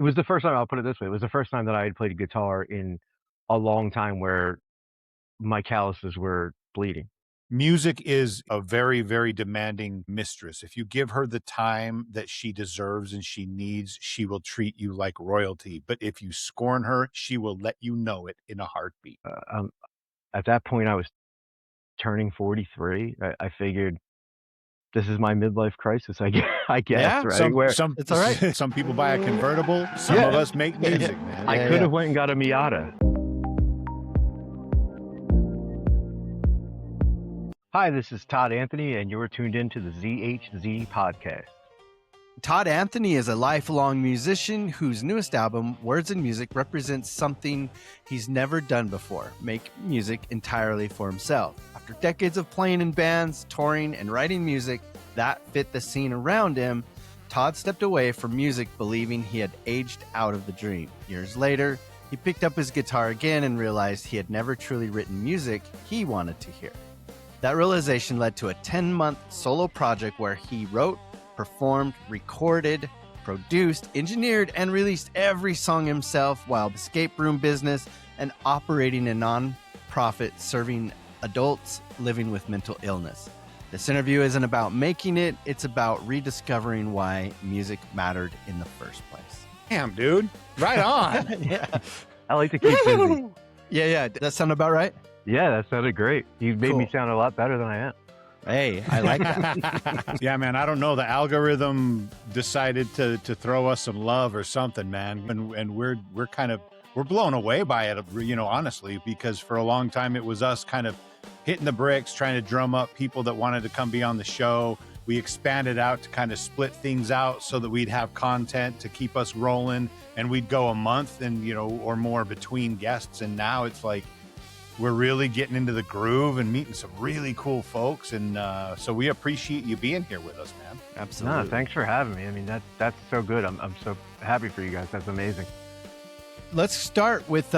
It was the first time, I'll put it this way, it was the first time that I had played a guitar in a long time where my calluses were bleeding. Music is a very, very demanding mistress. If you give her the time that she deserves and she needs, she will treat you like royalty. But if you scorn her, she will let you know it in a heartbeat. At that point, I was turning 43. I figured this is my midlife crisis, I guess, right? It's all right. Some people buy a convertible. Some of us make music, man. I could have went and got a Miata. Hi, this is Todd Anthony, and you're tuned in to the ZHZ Podcast. Todd Anthony is a lifelong musician whose newest album, Words and Music, represents something he's never done before: make music entirely for himself. After decades of playing in bands, touring, and writing music that fit the scene around him, Todd stepped away from music believing he had aged out of the dream. Years later, he picked up his guitar again and realized he had never truly written music he wanted to hear. That realization led to a 10-month solo project where he wrote, performed, recorded, produced, engineered, and released every song himself while the escape room business and operating a non-profit serving adults living with mental illness. This interview isn't about making it, it's about rediscovering why music mattered in the first place. Damn, dude. Right on. Yeah. I like to keep busy. Yeah. Does that sound about right? Yeah, that sounded great. You made me sound a lot better than I am. Hey, I like that. Yeah, man, I don't know. The algorithm decided to throw us some love or something, man. And we're blown away by it, honestly, because for a long time it was us kind of hitting the bricks, trying to drum up people that wanted to come be on the show. We expanded out to kind of split things out so that we'd have content to keep us rolling, and we'd go a month and, or more between guests. And now it's like, we're really getting into the groove and meeting some really cool folks. And so we appreciate you being here with us, man. Absolutely. No, thanks for having me. I mean, that's so good. I'm so happy for you guys. That's amazing. Let's start with,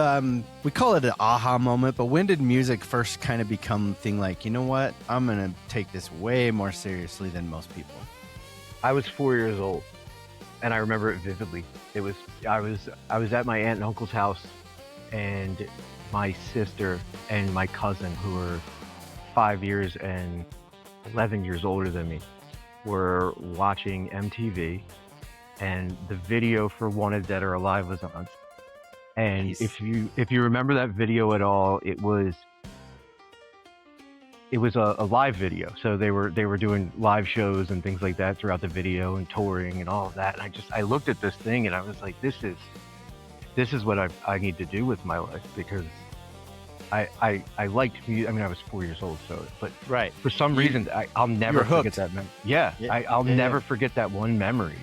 we call it an aha moment, but when did music first kind of become thing like, you know what, I'm going to take this way more seriously than most people? I was 4 years old, and I remember it vividly. I was at my aunt and uncle's house, and my sister and my cousin, who were 5 years and 11 years older than me, were watching MTV, and the video for Wanted Dead or Alive was on. And Nice. if you remember that video at all, it was a live video. So they were doing live shows and things like that throughout the video and touring and all of that. And I looked at this thing and I was like, this is what I need to do with my life, because I liked music. I mean, I was 4 years old, but Right. for some reason, I'll never forget that memory. Yeah, I'll never forget that one memory.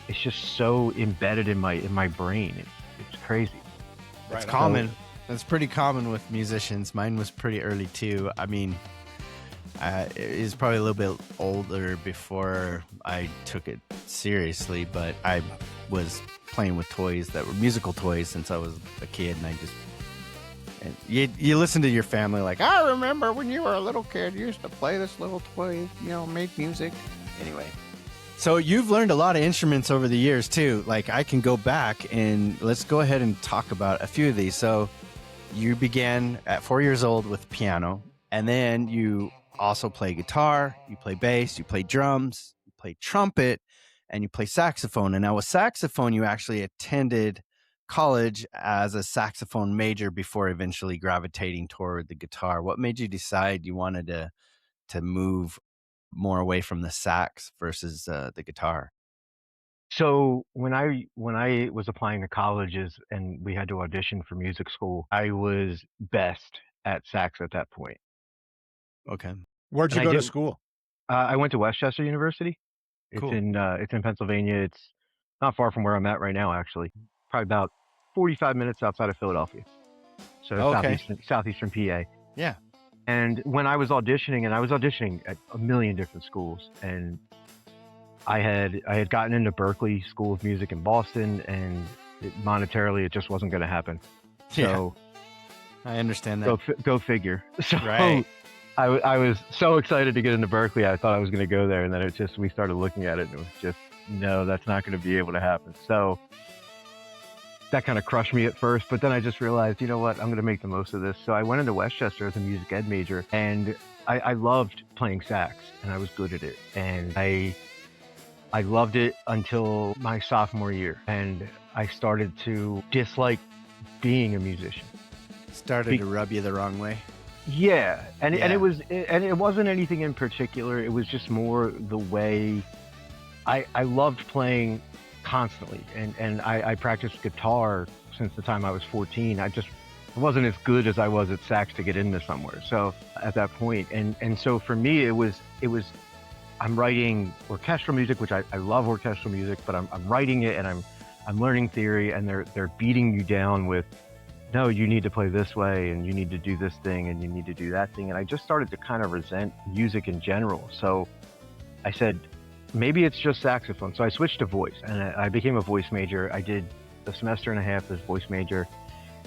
It's just so embedded in my brain. It's crazy. It's common. That's pretty common with musicians. Mine was pretty early too. I mean, it was probably a little bit older before I took it seriously, but I was playing with toys that were musical toys since I was a kid, and you listen to your family like, I remember when you were a little kid, you used to play this little toy, make music. Anyway. So you've learned a lot of instruments over the years too. Like, I can go back and let's go ahead and talk about a few of these. So you began at 4 years old with piano, and then you also play guitar, you play bass, you play drums, you play trumpet, and you play saxophone. And now with saxophone, you actually attended college as a saxophone major before eventually gravitating toward the guitar. What made you decide you wanted to move more away from the sax versus the guitar? So when I was applying to colleges and we had to audition for music school, I was best at sax at that point. Okay. Where'd you And go to school? I went to Westchester University. Cool. It's in Pennsylvania. It's not far from where I'm at right now, actually. Probably about 45 minutes outside of Philadelphia. So Okay. southeastern PA. Yeah. And when I was auditioning, at a million different schools, and I had gotten into Berklee School of Music in Boston, and monetarily it just wasn't going to happen. So I understand that. go figure. So Right. I was so excited to get into Berklee. I thought I was going to go there, and then we started looking at it, and it was just, no, that's not going to be able to happen. So that kind of crushed me at first, but then I just realized, you know what, I'm going to make the most of this. So I went into Westchester as a music ed major, and I loved playing sax, and I was good at it. And I loved it until my sophomore year, and I started to dislike being a musician. Started to rub you the wrong way. Yeah, and it wasn't anything in particular. It was just more the way I loved playing constantly, and I practiced guitar since the time I was 14. I wasn't as good as I was at sax to get into somewhere. So at that point, and so for me, it was I'm writing orchestral music, which I love orchestral music, but I'm writing it and I'm learning theory, and they're beating you down with, no, you need to play this way, and you need to do this thing, and you need to do that thing. And I just started to kind of resent music in general. So I said, maybe it's just saxophone. So I switched to voice, and I became a voice major. I did a semester and a half as voice major,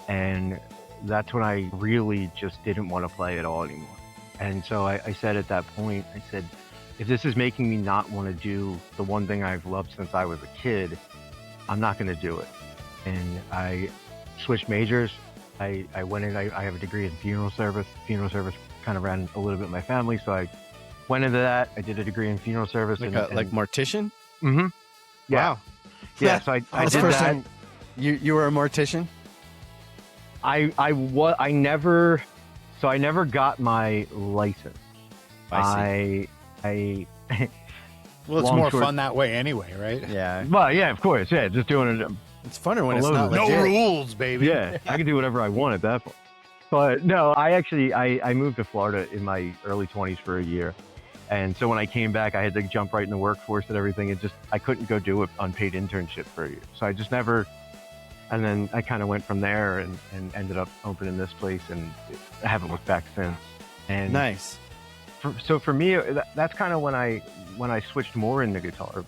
and that's when I really just didn't want to play at all anymore. And so I said at that point, I said, if this is making me not want to do the one thing I've loved since I was a kid, I'm not going to do it. And I switched majors. I went in, I have a degree in funeral service. Funeral service kind of ran a little bit in my family, so I went into that. I did a degree in funeral service. Like mortician? Mm-hmm. Yeah. Wow. Yeah, so I did that. Time you were a mortician? I never got my license. I see. Well, it's more fun that way anyway, right? Yeah. Well, yeah, of course. Yeah, just doing it. It's funner when it's not no legit. rules, baby. Yeah, I can do whatever I want at that point. But no, I moved to Florida in my early 20s for a year. And so when I came back, I had to jump right in the workforce and everything. I couldn't go do an unpaid internship for a year. So I just never, and then I kind of went from there and ended up opening this place, and I haven't looked back since. And nice. So for me, that's kind of when I switched more into guitar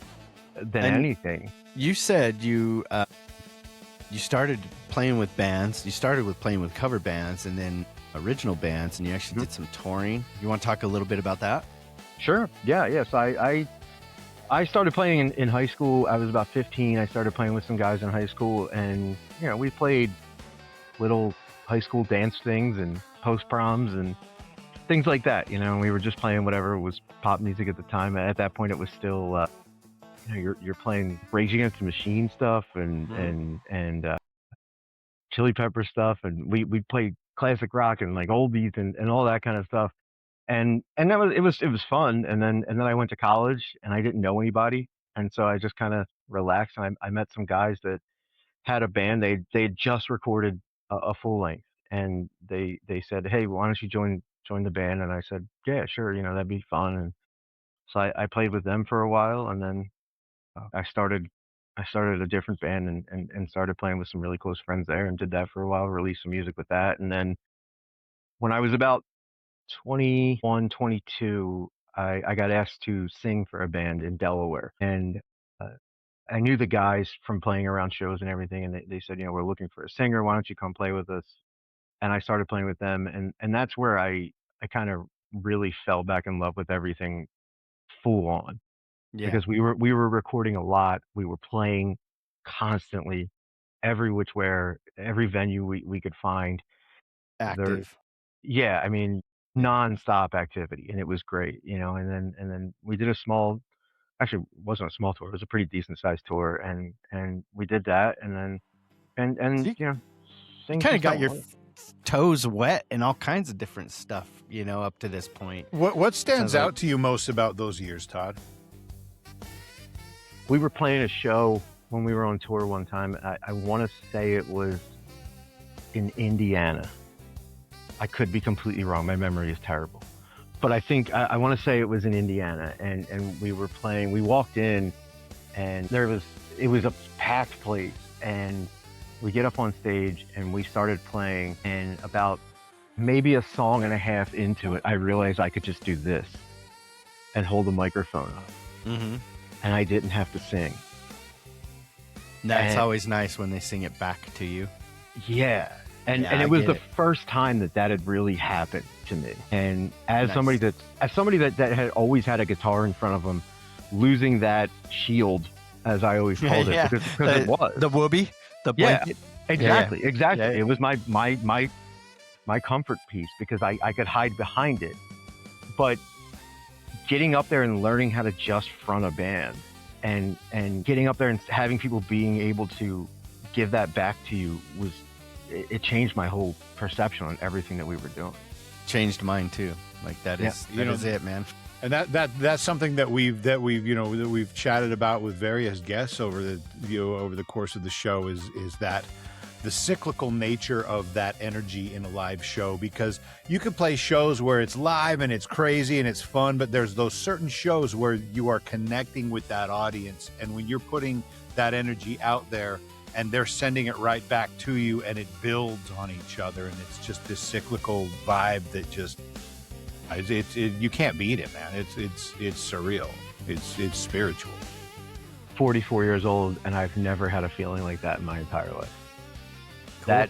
than anything. You said you started playing with bands. You started with playing with cover bands and then original bands, and you actually did some touring. You want to talk a little bit about that? Sure. Yeah. Yes. I started playing in high school. I was about 15. I started playing with some guys in high school, and we played little high school dance things and post proms and things like that. And we were just playing whatever was pop music at the time. At that point, it was still you're playing Rage Against the Machine stuff and Chili Pepper stuff, and we played classic rock and like oldies and all that kind of stuff. And that was it was fun. And then I went to college, and I didn't know anybody, and so I just kind of relaxed. And I met some guys that had a band. They had just recorded a full length, and they said, "Hey, why don't you join the band?" And I said, "Yeah, sure. That'd be fun." And so I played with them for a while, and then I started a different band and started playing with some really close friends there, and did that for a while. Released some music with that, and then when I was about 21, 22, I got asked to sing for a band in Delaware. And I knew the guys from playing around shows and everything, and they said, we're looking for a singer. Why don't you come play with us? And I started playing with them, and that's where I kind of really fell back in love with everything full on. Yeah. Because we were recording a lot. We were playing constantly, every which where, every venue we could find. Active. Yeah, I mean, non-stop activity, and it was great, and then we did actually it wasn't a small tour, it was a pretty decent sized tour, and we did that, and then and you kind of got your toes wet in all kinds of different stuff, up to this point. What stands out to you most about those years, Todd? We were playing a show when we were on tour one time. I want to say it was in Indiana. I could be completely wrong. My memory is terrible. But I think, I want to say it was in Indiana, and we were playing. We walked in, and it was a packed place, and we get up on stage, and we started playing, and about maybe a song and a half into it, I realized I could just do this and hold the microphone up. Mm-hmm. And I didn't have to sing. That's always nice when they sing it back to you. Yeah. And it was the first time that had really happened to me. And as somebody that had always had a guitar in front of them, losing that shield, as I always called it, because it was the The Yeah, blanket. exactly. Yeah. It was my comfort piece because I could hide behind it. But getting up there and learning how to just front a band and getting up there and having people being able to give that back to you it changed my whole perception on everything that we were doing. Changed mine too. Like that is it, man. And that's something that we've chatted about with various guests over the course of the show is that the cyclical nature of that energy in a live show, because you can play shows where it's live and it's crazy and it's fun, but there's those certain shows where you are connecting with that audience, and when you're putting that energy out there and they're sending it right back to you and it builds on each other, and it's just this cyclical vibe that just you can't beat it, man. It's surreal. It's spiritual. 44 years old, and I've never had a feeling like that in my entire life. Cool.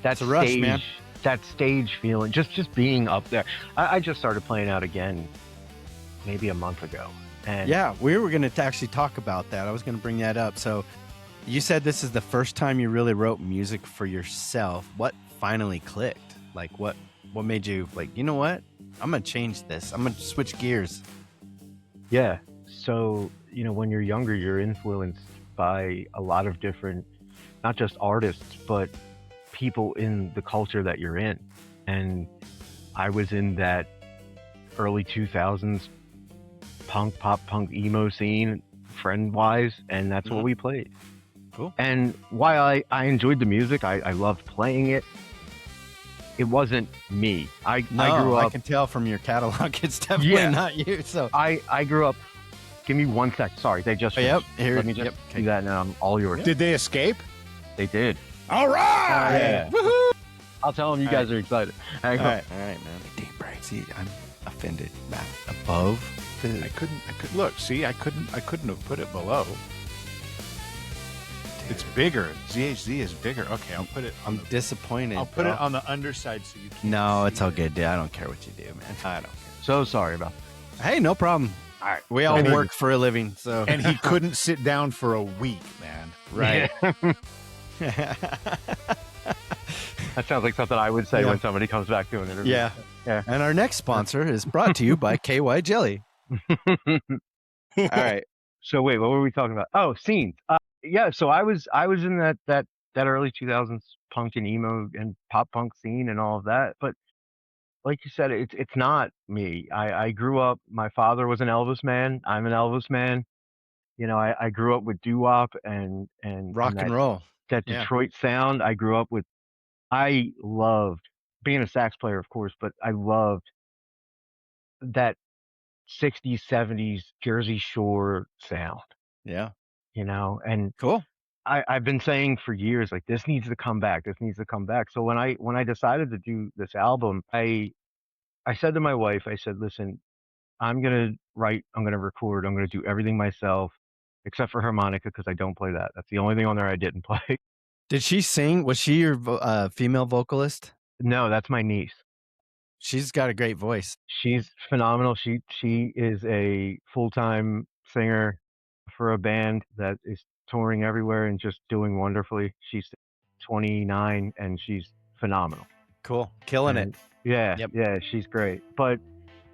That's a rush, man. That stage feeling, just being up there. I just started playing out again maybe a month ago. And yeah, we were going to actually talk about that. I was going to bring that up. So you said this is the first time you really wrote music for yourself. What finally clicked? Like what made you like, you know what? I'm going to change this. I'm going to switch gears. Yeah. So, when you're younger, you're influenced by a lot of different, not just artists, but people in the culture that you're in. And I was in that early 2000s pop punk emo scene, friend-wise, and that's what we played. Cool. And while I enjoyed the music, I loved playing it, it wasn't me. I grew up... I can tell from your catalog, it's definitely not you. So I grew up... Give me 1 sec. Sorry, they just... Yep. Here, Let me just do that now. I'm all yours. Did they escape? They did. All right. Yeah. Woohoo! I'll tell them you guys are excited. All right, man. Deep break. See, I'm offended, Matt. Above. I couldn't look. See, I couldn't have put it below. Dude. It's bigger. ZHZ is bigger. Okay, I'll put it. I'm disappointed. I'll put it on the underside so you can. No, it's all good, dude. I don't care what you do, man. I don't care. So sorry about that. Hey, no problem. All right. We all work for a living, so. And he couldn't sit down for a week, man. Right. That sounds like something I would say when somebody comes back to an interview. Yeah. And our next sponsor is brought to you by KY Jelly. All right. So wait, what were we talking about? Oh, scenes. Yeah. So I was in that early 2000s punk and emo and pop punk scene and all of that. But like you said, it's not me. I grew up. My father was an Elvis man. I'm an Elvis man. I grew up with doo-wop and rock and roll. That Detroit sound. I grew up with. I loved being a sax player, of course, but I loved that 60s, 70s Jersey Shore sound. Yeah. And cool. I've been saying for years, like, this needs to come back. This needs to come back. So when I decided to do this album, I said to my wife, I said, listen, I'm going to write, I'm going to record, I'm going to do everything myself, except for harmonica, because I don't play that. That's the only thing on there I didn't play. Did she sing? Was she your female vocalist? No, that's my niece. She's got a great voice. She's phenomenal. She is a full-time singer for a band that is touring everywhere and just doing wonderfully. She's 29 and she's phenomenal. Cool. Killing it. Yeah. Yep. Yeah, she's great. But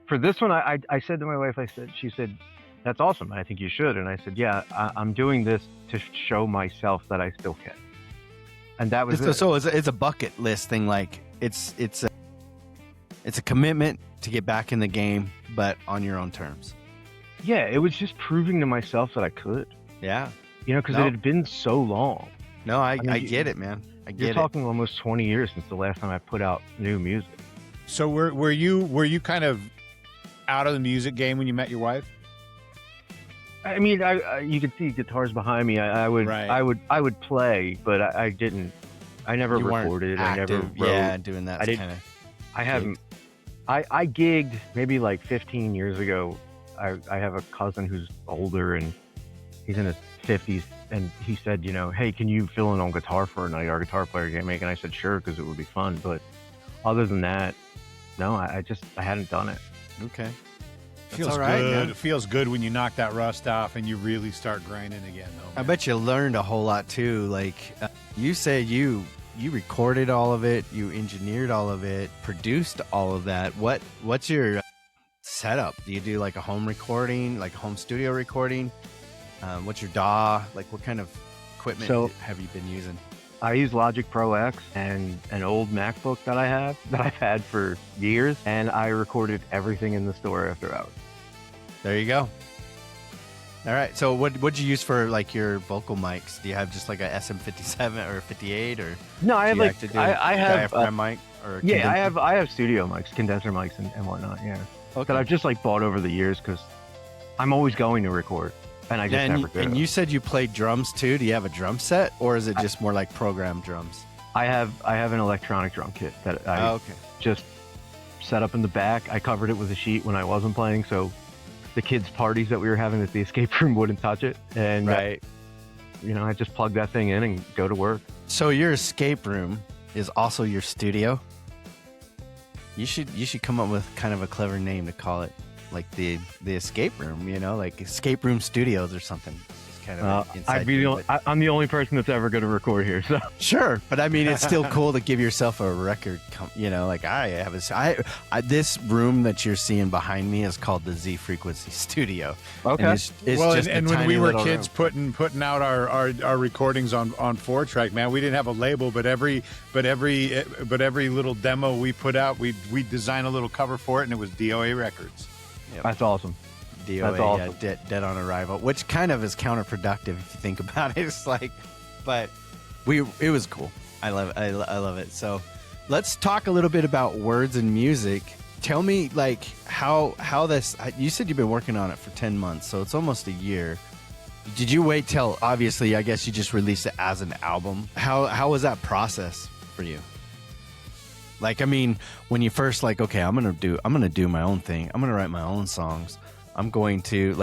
for this one, I said to my wife, she said, that's awesome. I think you should. And I said, yeah, I'm doing this to show myself that I still can. And that was it. So it's a bucket list thing. Like it's a commitment to get back in the game, but on your own terms. Yeah, it was just proving to myself that I could. Yeah. Because it had been so long. No, I get it, man. You're talking almost 20 years since the last time I put out new music. So were you kind of out of the music game when you met your wife? I mean, you could see guitars behind me. I would play, but I didn't. I never recorded. Active, I never wrote. Yeah, doing that. I haven't. I gigged maybe like 15 years ago. I have a cousin who's older and he's in his 50s, and he said, hey, can you fill in on guitar for a night? Our guitar player can't make it. And I said, sure, because it would be fun. But other than that, no, I hadn't done it. Okay. Feels all right, good. man. It feels good when you knock that rust off and you really start grinding again, though. I bet you learned a whole lot too. Like you said, you recorded all of it, you engineered all of it, produced all of that. What's your setup? Do you do like a home recording, like a home studio recording? What's your DAW? Like what kind of equipment have you been using? I use Logic Pro X and an old MacBook that I've had for years, and I recorded everything in the store after hours. There you go. All right. So what'd you use for like your vocal mics? Do you have just like a SM57 or 58 or? No, I have I have diaphragm mic or I have studio mics, condenser mics and whatnot. Yeah. Okay. That I've just like bought over the years because I'm always going to record, and I just never do. And you said you played drums too. Do you have a drum set, or is it just more like programmed drums? I have an electronic drum kit that I just set up in the back. I covered it with a sheet when I wasn't playing, so the kids' parties that we were having at the escape room wouldn't touch it. And right. I just plug that thing in and go to work. So your escape room is also your studio? You should come up with kind of a clever name to call it, like the escape room, like escape room studios or something. It's kind of I'm the only person that's ever going to record here. So sure, but I mean, it's still cool to give yourself a record. Like I have this room that you're seeing behind me is called the Z Frequency Studio. Okay. And it's just and when we were kids putting out our recordings on 4-track, man, we didn't have a label, but every little demo we put out, we designed a little cover for it, and it was DOA Records. Yep. That's awesome. DOA, That's awesome. Dead on Arrival, which kind of is counterproductive if you think about it. It's like, but it was cool. I love it. So let's talk a little bit about words and music. Tell me like how this, you said you've been working on it for 10 months, so it's almost a year. Did you wait till, obviously, I guess you just released it as an album. How was that process for you? Like, I mean, when you first like, okay, I'm gonna do my own thing. I'm gonna write my own songs. I'm going to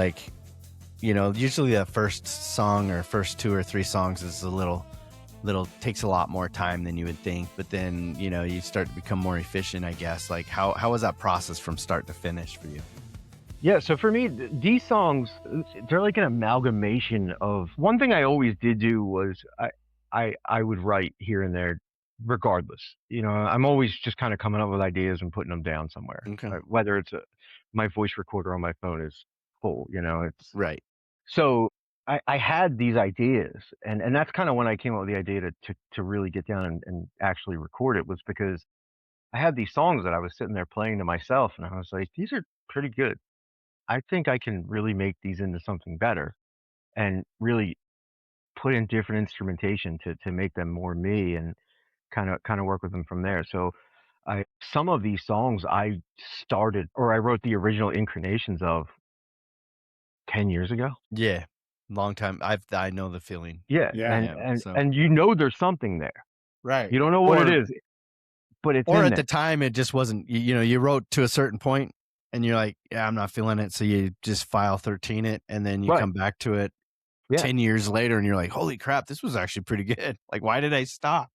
usually the first song or first 2 or 3 songs is a little takes a lot more time than you would think. But then, you start to become more efficient, I guess. Like how was that process from start to finish for you? Yeah, so for me, these songs, they're like an amalgamation of, one thing I always did do was I would write here and there regardless. I'm always just kind of coming up with ideas and putting them down somewhere. Okay. Whether it's my voice recorder on my phone is full, it's right. So I had these ideas, and that's kind of when I came up with the idea to really get down and actually record it, was because I had these songs that I was sitting there playing to myself, and I was like, these are pretty good. I think I can really make these into something better and really put in different instrumentation to make them more me, and kind of work with them from there. So some of these songs I wrote the original incarnations of 10 years ago. Yeah. Long time. I know the feeling. Yeah. And there's something there. Right. You don't know what it is, but it's or in at there. the time it just wasn't, you wrote to a certain point and you're like, yeah, I'm not feeling it. So you just file 13 it, and then you come back to it 10 years later and you're like, holy crap, this was actually pretty good. Like, why did I stop?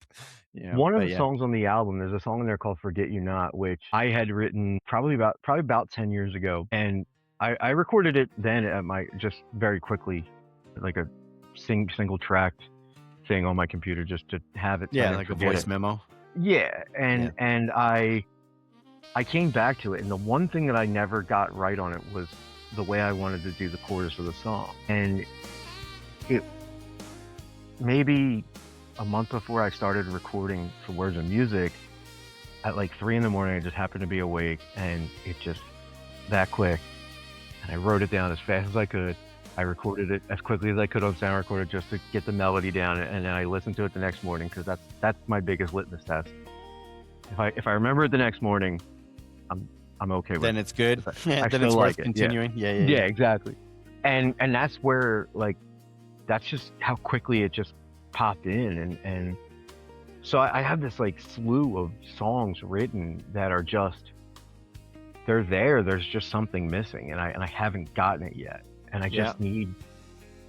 One of the songs on the album, there's a song in there called Forget You Not, which I had written probably about 10 years ago. And I recorded it then at just very quickly, like a single tracked thing on my computer, just to have it. Yeah, like a voice memo. Yeah. And I came back to it. And the one thing that I never got right on it was the way I wanted to do the chorus of the song. And it maybe a month before I started recording for Words and Music, at like 3 a.m, I just happened to be awake, and it just that quick. And I wrote it down as fast as I could. I recorded it as quickly as I could on sound recorder just to get the melody down, and then I listened to it the next morning, because that's my biggest litmus test. If I remember it the next morning, I'm okay with it. Then it's good. I then still it's like worth it. continuing. Yeah, exactly. And that's where, like, that's just how quickly it just popped in, and so I have this like slew of songs written that are just, they're there, there's just something missing, and I haven't gotten it yet, and I just need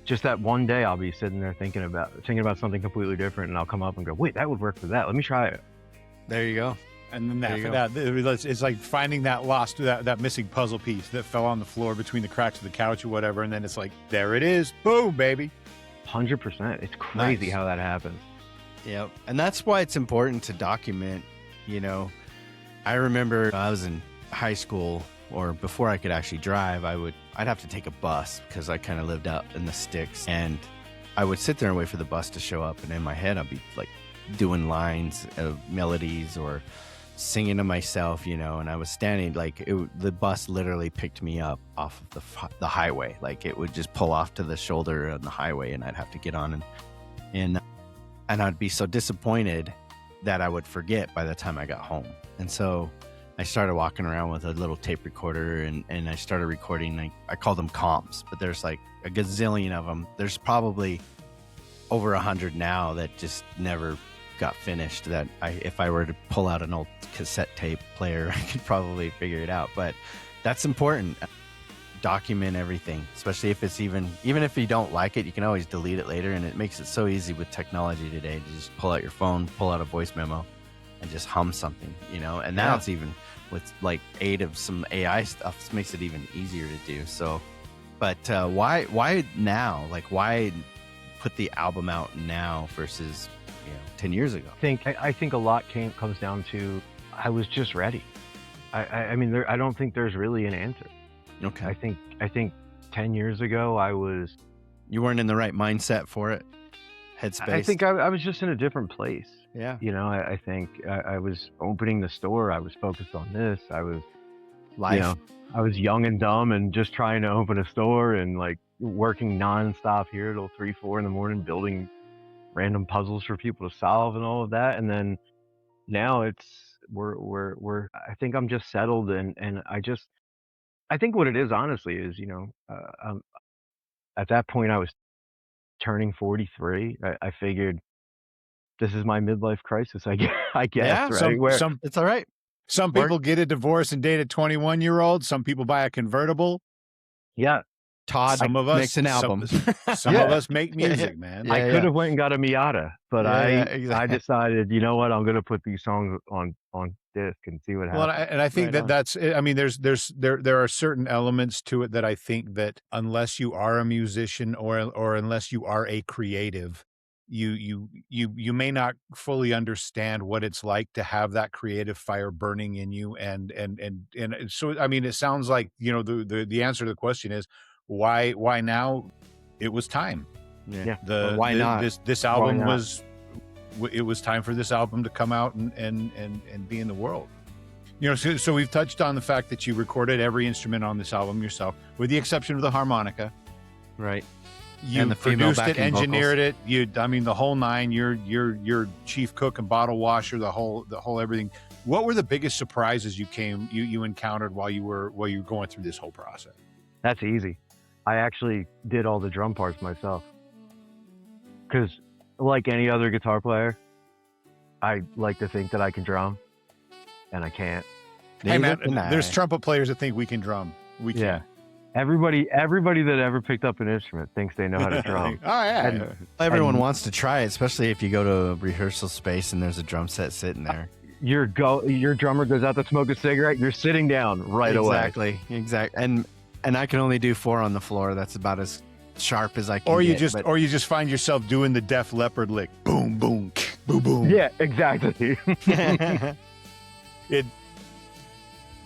just that one day I'll be sitting there thinking about something completely different, and I'll come up and go, wait, that would work for that, let me try it. There you go. And then There you it's like finding that that missing puzzle piece that fell on the floor between the cracks of the couch or whatever. And then it's like, there it is. Boom, baby. 100%. It's crazy how that happens. Yep. And that's why it's important to document, you know. I remember I was in high school, or before I could actually drive, I'd have to take a bus because I kind of lived out in the sticks, and I would sit there and wait for the bus to show up, and in my head I'd be like doing lines of melodies or singing to myself, you know, and I was standing like the bus literally picked me up off of the highway. Like it would just pull off to the shoulder on the highway, and I'd have to get on and I'd be so disappointed that I would forget by the time I got home. And so I started walking around with a little tape recorder, and I started recording. I call them comps, but there's like a gazillion of them. There's probably over 100 now that just never got finished, that if I were to pull out an old cassette tape player, I could probably figure it out. But that's important. Document everything, especially if it's even if you don't like it, you can always delete it later. And it makes it so easy with technology today to just pull out your phone, pull out a voice memo, and just hum something, you know. And now it's even with like aid of some AI stuff, this makes it even easier to do. So, but why now? Like, why put the album out now versus 10 years ago? I think a lot comes down to I was just ready. I mean, I don't think there's really an answer. Okay. I think 10 years ago you weren't in the right mindset for it. Headspace. I think I was just in a different place. Yeah. You know, I think I was opening the store. I was focused on this. I was life. You know, I was young and dumb and just trying to open a store and like working nonstop here till 3, 4 in the morning, building random puzzles for people to solve and all of that. And then now we're I think I'm just settled, and I think what it is honestly is, at that point I was turning 43. I figured this is my midlife crisis, I guess, Yeah, right? it's all right. Some people get a divorce and date a 21-year-old. Some people buy a convertible. Yeah. Todd makes an album. Some of us make music, man. I could have went and got a Miata, but exactly. I decided, you know what, I'm going to put these songs on disc and see what happens. Well, and I think that's, I mean, there are certain elements to it that I think that unless you are a musician or unless you are a creative, you may not fully understand what it's like to have that creative fire burning in you. And so, I mean, it sounds like, the answer to the question is, why now? It was time. Yeah. Why not? This album it was time for this album to come out and be in the world. So we've touched on the fact that you recorded every instrument on this album yourself, with the exception of the harmonica. Right. You produced it, engineered it. The whole nine. You're chief cook and bottle washer. The whole everything. What were the biggest surprises you encountered while you were going through this whole process? That's easy. I actually did all the drum parts myself. Because, like any other guitar player, I like to think that I can drum, and I can't. Hey, man, there's trumpet players that think we can drum. We can. Yeah. Everybody that ever picked up an instrument thinks they know how to drum. Oh, yeah. Everyone wants to try it, especially if you go to a rehearsal space and there's a drum set sitting there. Your drummer goes out to smoke a cigarette, you're sitting down right away. Exactly. And I can only do 4 on the floor. That's about as sharp as I can. Or you just find yourself doing the Def Leppard lick. Boom, boom, boom, boom. Yeah, exactly.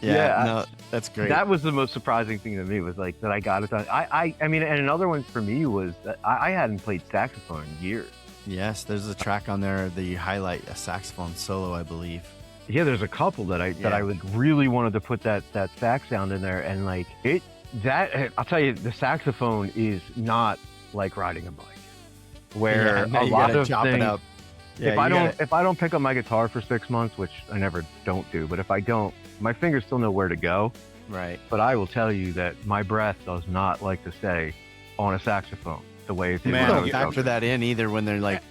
No, that's great. That was the most surprising thing to me, was like that I got it done. I mean, and another one for me was that I hadn't played saxophone in years. Yes, there's a track on there that you highlight a saxophone solo, I believe. Yeah, there's a couple that I would really wanted to put that sax sound in there, and like I'll tell you, the saxophone is not like riding a bike, where a lot of chop things. It up. Yeah, if I don't pick up my guitar for 6 months, which I never don't do, but if I don't, my fingers still know where to go. Right. But I will tell you that my breath does not like to stay on a saxophone the way it did. Man, don't factor that in either when they're like.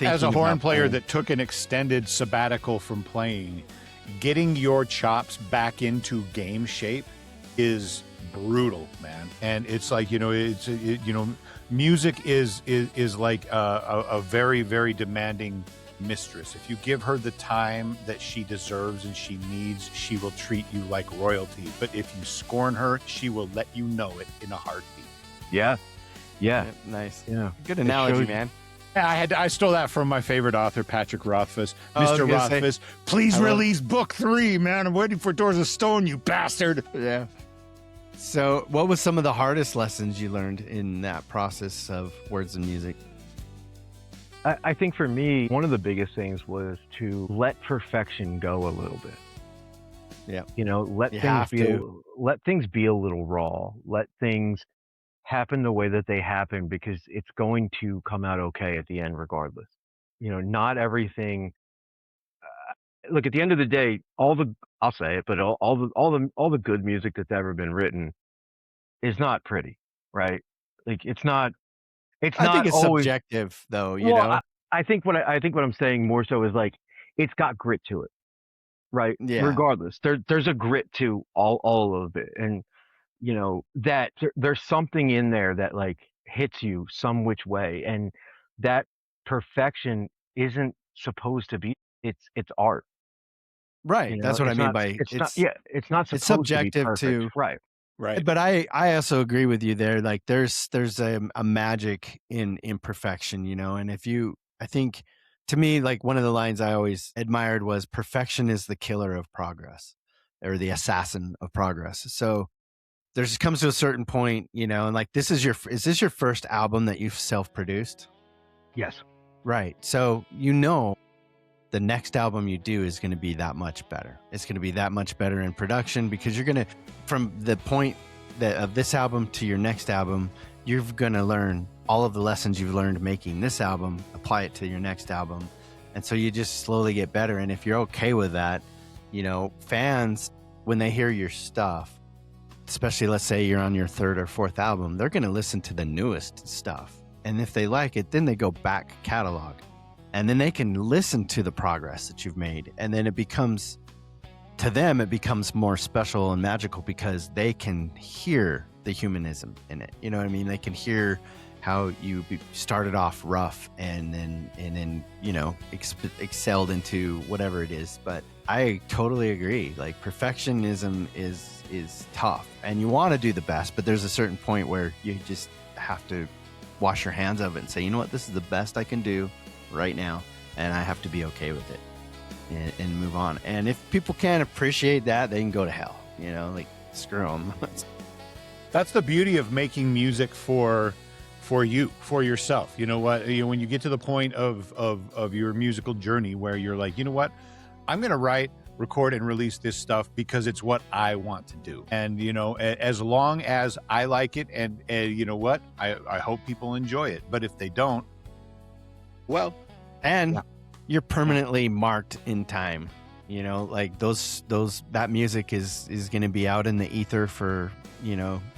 As a horn player that took an extended sabbatical from playing, getting your chops back into game shape is brutal, man. And it's like, music is like a very, very demanding mistress. If you give her the time that she deserves and she needs, she will treat you like royalty. But if you scorn her, she will let you know it in a heartbeat. Yeah. Nice. Yeah. Good analogy, man. Yeah, I stole that from my favorite author, Patrick Rothfuss. Mr. Rothfuss, please release book 3, man. I'm waiting for Doors of Stone, you bastard. Yeah. So what was some of the hardest lessons you learned in that process of words and music? I think for me, one of the biggest things was to let perfection go a little bit. Yeah. Let things be a little raw. Let things happen the way that they happen, because it's going to come out okay at the end regardless. Not everything. Look, at the end of the day, I'll say it, but all the good music that's ever been written is not pretty, right? Like it's not I think it's always subjective, though. I think what I'm saying more so is like it's got grit to it, right? Yeah. Regardless, there's a grit to all of it, and that there's something in there that like hits you some which way, and that perfection isn't supposed to be. It's art, right? That's what I mean by it's not. Yeah, it's not supposed subjective to be perfect, too. right? Right. But I also agree with you there. Like there's a magic in imperfection, and I think to me, like one of the lines I always admired was perfection is the killer of progress, or the assassin of progress. So there's comes to a certain point, and like is this your first album that you've self-produced? Yes. Right. So the next album you do is going to be that much better. It's going to be that much better in production, because you're going to, from the point of this album to your next album, you're going to learn all of the lessons you've learned making this album, apply it to your next album. And so you just slowly get better. And if you're okay with that, fans, when they hear your stuff, especially let's say you're on your 3rd or 4th album, they're going to listen to the newest stuff. And if they like it, then they go back catalog. And then they can listen to the progress that you've made. And then it becomes more special and magical, because they can hear the humanism in it. You know what I mean? They can hear how you started off rough and then excelled into whatever it is. But I totally agree. Like perfectionism is tough, and you want to do the best, but there's a certain point where you just have to wash your hands of it and say, you know what, this is the best I can do right now, and I have to be okay with it and move on. And if people can't appreciate that, they can go to hell, like screw them. That's the beauty of making music for you, for yourself. You know what, when you get to the point of your musical journey where you're like, you know what, I'm going to write, record, and release this stuff because it's what I want to do. And, as long as I like it, and you know what, I hope people enjoy it. But if they don't, well, and you're permanently marked in time, like that music is going to be out in the ether for,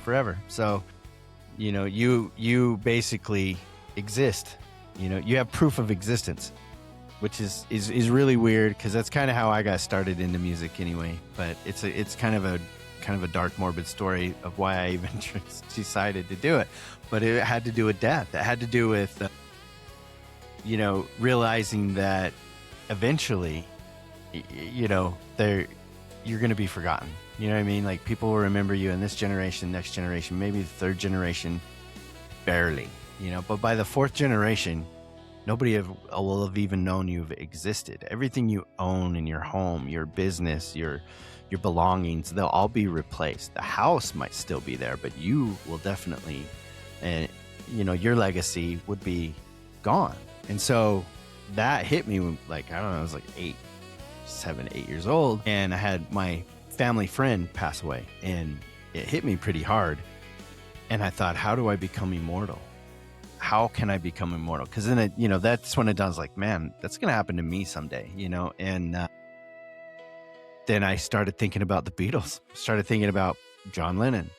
forever. So, you basically exist, you have proof of existence, which is really weird, because that's kind of how I got started into music anyway. But it's kind of a dark, morbid story of why I even decided to do it. But it had to do with death. It had to do with realizing that eventually, you're going to be forgotten. You know what I mean? Like people will remember you in this generation, next generation, maybe the 3rd generation, barely. But by the 4th generation, nobody will have even known you've existed. Everything you own in your home, your business, your belongings, they'll all be replaced. The house might still be there, but you will definitely, your legacy would be gone. And so that hit me like, I don't know, I was like 7, 8 years old. And I had my family friend pass away, and it hit me pretty hard. And I thought, how do I become immortal? How can I become immortal? Because then, that's when it does like, man, that's going to happen to me someday, And then I started thinking about the Beatles, started thinking about John Lennon,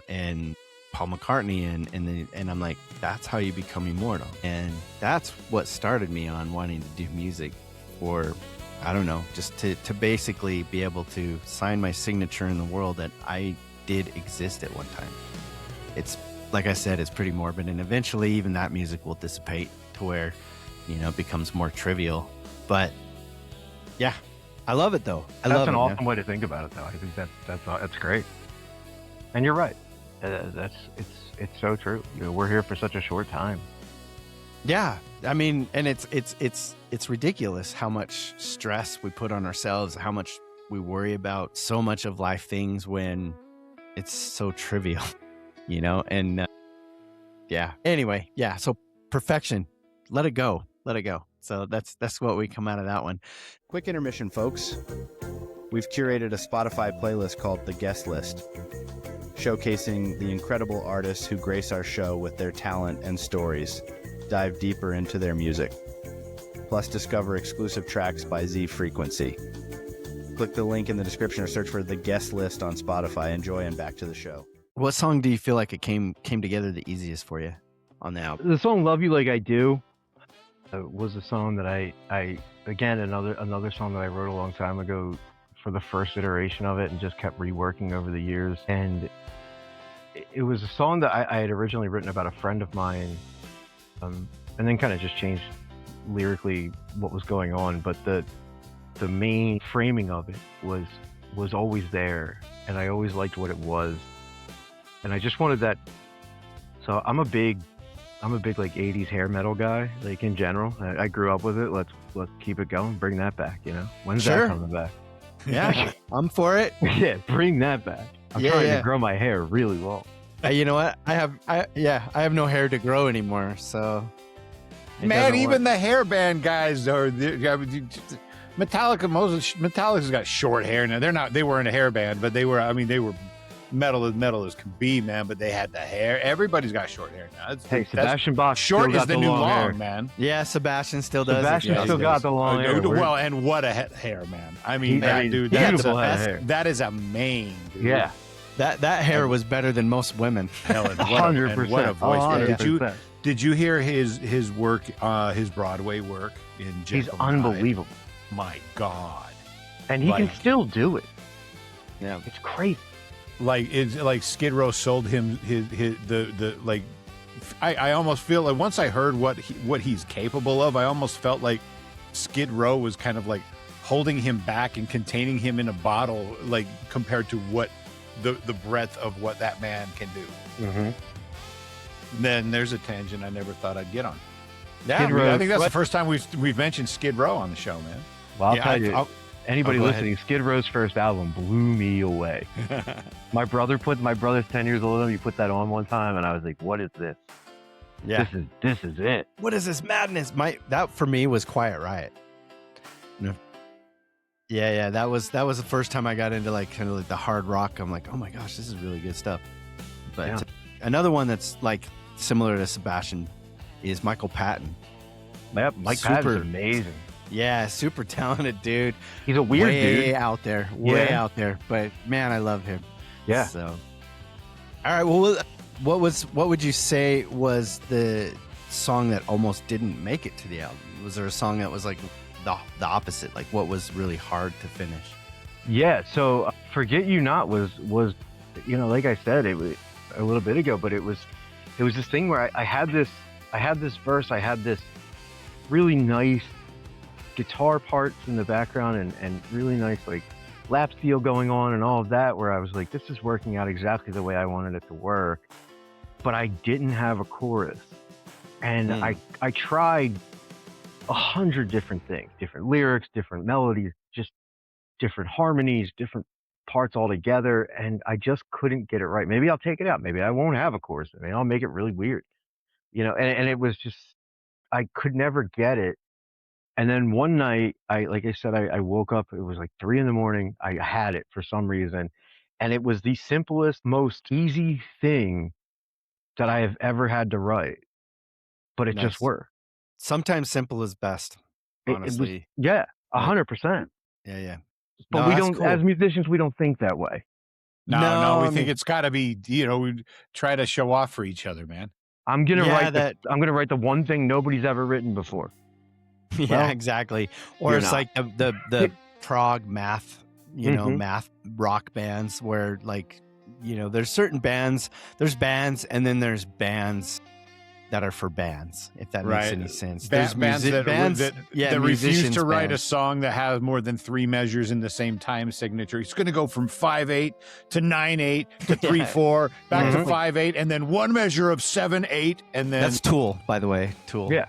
and Paul McCartney, and I'm like, that's how you become immortal. And that's what started me on wanting to do music for, I don't know, just to basically be able to sign my signature in the world that I did exist at one time. It's, like I said, it's pretty morbid, and eventually even that music will dissipate to where, it becomes more trivial. But yeah, I love it though. That's an awesome way to think about it, though. I think that's great. And you're right. It's so true. We're here for such a short time. Yeah, I mean, and it's ridiculous how much stress we put on ourselves, how much we worry about so much of life things when it's so trivial, And yeah. Anyway, yeah. So perfection, let it go. So that's what we come out of that one. Quick intermission, folks. We've curated a Spotify playlist called The Guest List, showcasing the incredible artists who grace our show with their talent and stories. Dive deeper into their music. Plus, discover exclusive tracks by Z Frequency. Click the link in the description or search for The Guest List on Spotify. Enjoy, and back to the show. What song do you feel like it came together the easiest for you on the album? The song "Love You Like I Do" was a song that I again another song that I wrote a long time ago for the first iteration of it, and just kept reworking over the years. And it was a song that I had originally written about a friend of mine, and then kind of just changed lyrically what was going on. But the main framing of it was always there, and I always liked what it was, and I just wanted that. So I'm a big like 80s hair metal guy, like in general. I grew up with it. Let's keep it going. Bring that back. When's that coming back? Yeah, I'm for it. Yeah, bring that back. I'm trying to grow my hair really long. You know what? I have no hair to grow anymore. So, man, even the hairband guys are. Metallica's got short hair now. They weren't a hairband, but they were metal as can be, man. But they had the hair. Everybody's got short hair now. Sebastian Bach short is the new long hair, man. Yeah, Sebastian still does. Sebastian still got the long hair. Well, and what a hair, man. I mean, dude, that is a mane, dude. Yeah. That hair was better than most women. 100%. What a voice! 100%. Did you hear his work? His Broadway work in Jekyll He's unbelievable. My God, and he can still do it. Yeah, it's crazy. It's like Skid Row sold him I almost feel like once I heard what he's capable of, I almost felt like Skid Row was kind of like holding him back and containing him in a bottle, like compared to what the breadth of what that man can do. Mm-hmm. Then there's a tangent I never thought I'd get on. Yeah, I think that's the first time we've mentioned Skid Row on the show, man. Well, I'll tell you, anybody listening, Skid Row's first album blew me away. My brother's 10 years older than me. He put that on one time, and I was like, "What is this? Yeah, this is it. What is this madness?" That for me was Quiet Riot. Yeah, that was the first time I got into like kind of like the hard rock. I'm like, oh my gosh, this is really good stuff. But another one that's like similar to Sebastian is Michael Patton. Yep, Mike Patton's amazing. Yeah, super talented dude. He's a weird dude. Way out there. But man, I love him. Yeah. So, all right. Well, what would you say was the song that almost didn't make it to the album? Was there a song that was like the opposite? Like what was really hard to finish? Yeah. So Forget You Not was like I said it was a little bit ago, but it was this thing where I had this verse, I had this really nice guitar parts in the background and really nice like lap steel going on and all of that, where I was like, this is working out exactly the way I wanted it to work, but I didn't have a chorus. And I tried 100 different things, different lyrics, different melodies, just different harmonies, different parts all together, and I just couldn't get it right. Maybe I'll take it out. Maybe I won't have a chorus. Maybe I'll make it really weird. And it was just, I could never get it. And then one night, I woke up, it was like 3 a.m. I had it for some reason. And it was the simplest, most easy thing that I have ever had to write. But it just worked. Sometimes simple is best, honestly. 100%. Yeah. But we don't, cool. As musicians, we don't think that way. No, we think it's got to be, we try to show off for each other, man. I'm going to write the one thing nobody's ever written before. Yeah, exactly. Or it's like the prog math, math rock bands where like, there's certain bands, there's bands, and then there's bands that are for bands, if that Right. makes any sense. Bands that refuse musicians to write a bands. song that has more than 3 measures in the same time signature. It's going to go from 5/8 to 9/8 to 3/4, back to 5/8, and then 1 measure of 7/8, and then That's Tool, by the way. Tool. Yeah.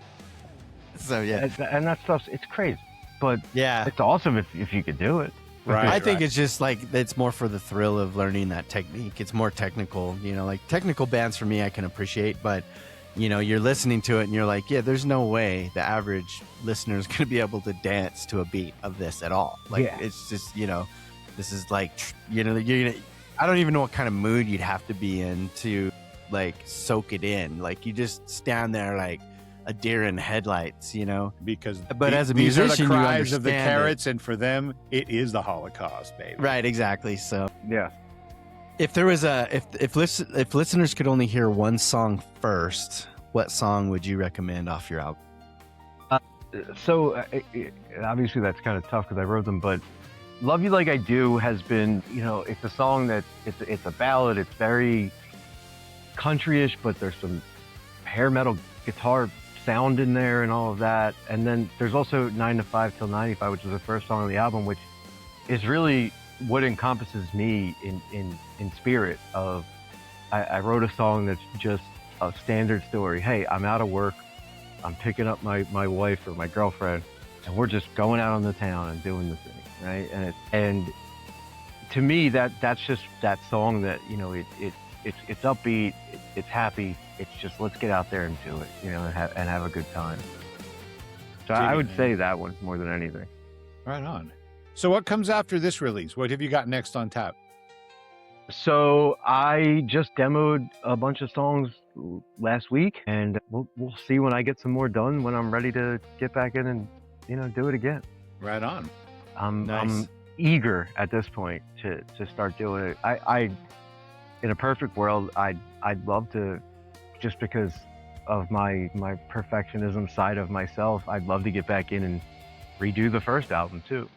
So yeah, And that stuff's, it's crazy, but yeah. it's awesome if you could do it. Right. I think it's just like it's more for the thrill of learning that technique. It's more technical, like technical bands for me I can appreciate, but you're listening to it and you're like, yeah, there's no way the average listener is going to be able to dance to a beat of this at all. Like it's just, this is like, you're gonna, I don't even know what kind of mood you'd have to be in to like soak it in. Like you just stand there like a deer in headlights, because as a these are musician, the you cries of the understand carrots, and for them, it is the Holocaust, baby. Right, exactly. So Yeah. if there was if listeners could only hear one song first, what song would you recommend off your album? So obviously that's kind of tough because I wrote them, but "Love You Like I Do" has been, it's a song that it's a ballad. It's very countryish, but there's some hair metal guitar sound in there and all of that. And then there's also 9 to 5 till 95, which is the first song on the album, which is really what encompasses me in spirit of, I wrote a song that's just a standard story. Hey, I'm out of work. I'm picking up my wife or my girlfriend, and we're just going out on the town and doing the thing, right? And to me, that's just that song that, it's upbeat, it's happy. It's just, let's get out there and do it, and have a good time. So I would say that one more than anything. Right on. So what comes after this release? What have you got next on tap? So I just demoed a bunch of songs last week, and we'll see when I get some more done, when I'm ready to get back in and, do it again. Right on. I'm eager at this point to start doing it. I in a perfect world, I'd love to, just because of my perfectionism side of myself, I'd love to get back in and redo the first album too.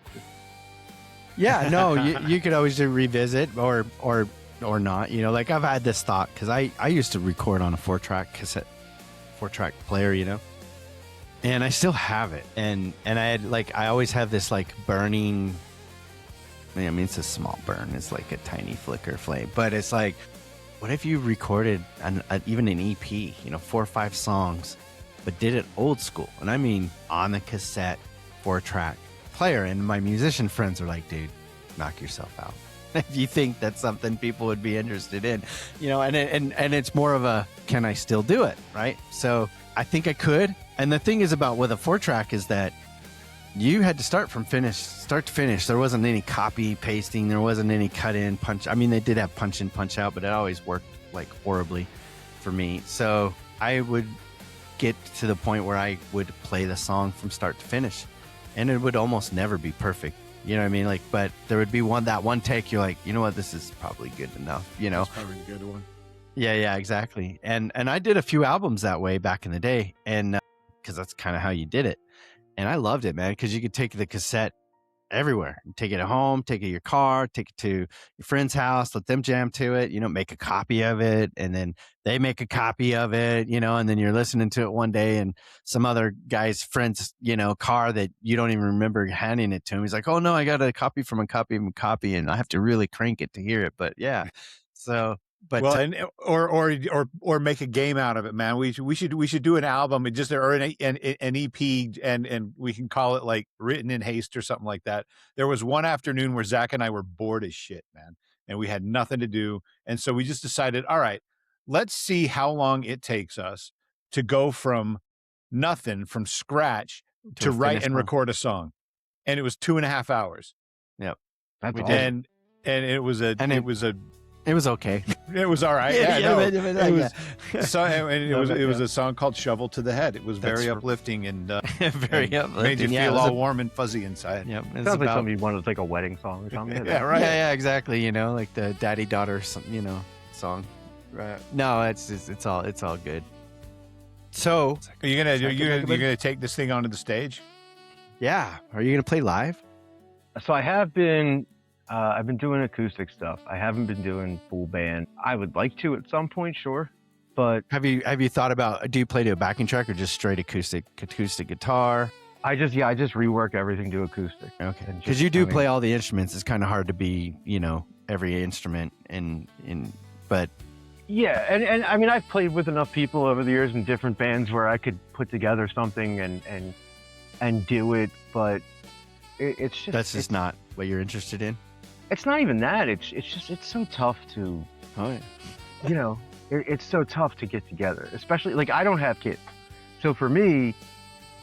Yeah, no, you could always do revisit or not. Like I've had this thought because I used to record on a 4-track cassette, 4-track player, and I still have it. And I had I always have this burning. I mean, it's a small burn. It's like a tiny flicker flame, but it's like, what if you recorded even an EP, 4 or 5 songs, but did it old school? And I mean, on the cassette 4-track player. And my musician friends are like, dude, knock yourself out. If you think that's something people would be interested in, and it's more of a, can I still do it? Right. So I think I could. And the thing is about with a 4-track is that you had to start to finish. There wasn't any copy pasting. There wasn't any cut in punch. I mean, they did have punch in, punch out, but it always worked horribly for me. So I would get to the point where I would play the song from start to finish, and it would almost never be perfect. You know what I mean? But there would be that one take. You're like, you know what? This is probably good enough. That's probably a good one. Yeah, exactly. And I did a few albums that way back in the day, and because that's kind of how you did it. And I loved it, man, because you could take the cassette everywhere. Take it at home, take it to your car, take it to your friend's house, let them jam to it, make a copy of it. And then they make a copy of it, and then you're listening to it one day and some other guy's friend's, car that you don't even remember handing it to him. He's like, oh no, I got a copy from a copy of a copy, and I have to really crank it to hear it. But yeah, so. But or make a game out of it, man. We should do an album and just or an EP and we can call it Written in Haste or something like that. There was one afternoon where Zach and I were bored as shit, man, and we had nothing to do, and so we just decided, all right, let's see how long it takes us to go from nothing, from scratch, to write and record a song, and it was 2.5 hours. Yep, that's awesome. And it was It was okay. It was all right. It was a song called "Shovel to the Head." It was very uplifting and very uplifting. Made you feel all warm and fuzzy inside. Yep, it sounds like something you wanted to take a wedding song or something. Yeah, right. Yeah, exactly. Like the daddy daughter, song. Right. No, it's all good. So, are you gonna take this thing onto the stage? Yeah. Are you gonna play live? So I have been. I've been doing acoustic stuff. I haven't been doing full band. I would like to at some point, sure. But have you thought about, do you play to a backing track or just straight acoustic guitar? I just rework everything to acoustic. Okay. And Because you do play all the instruments. It's kind of hard to be, every instrument but yeah, and I mean, I've played with enough people over the years in different bands where I could put together something and do it, but it's just that's just not what you're interested in. It's not even that. It's so tough to. Oh yeah. It's so tough to get together, especially like I don't have kids, so for me,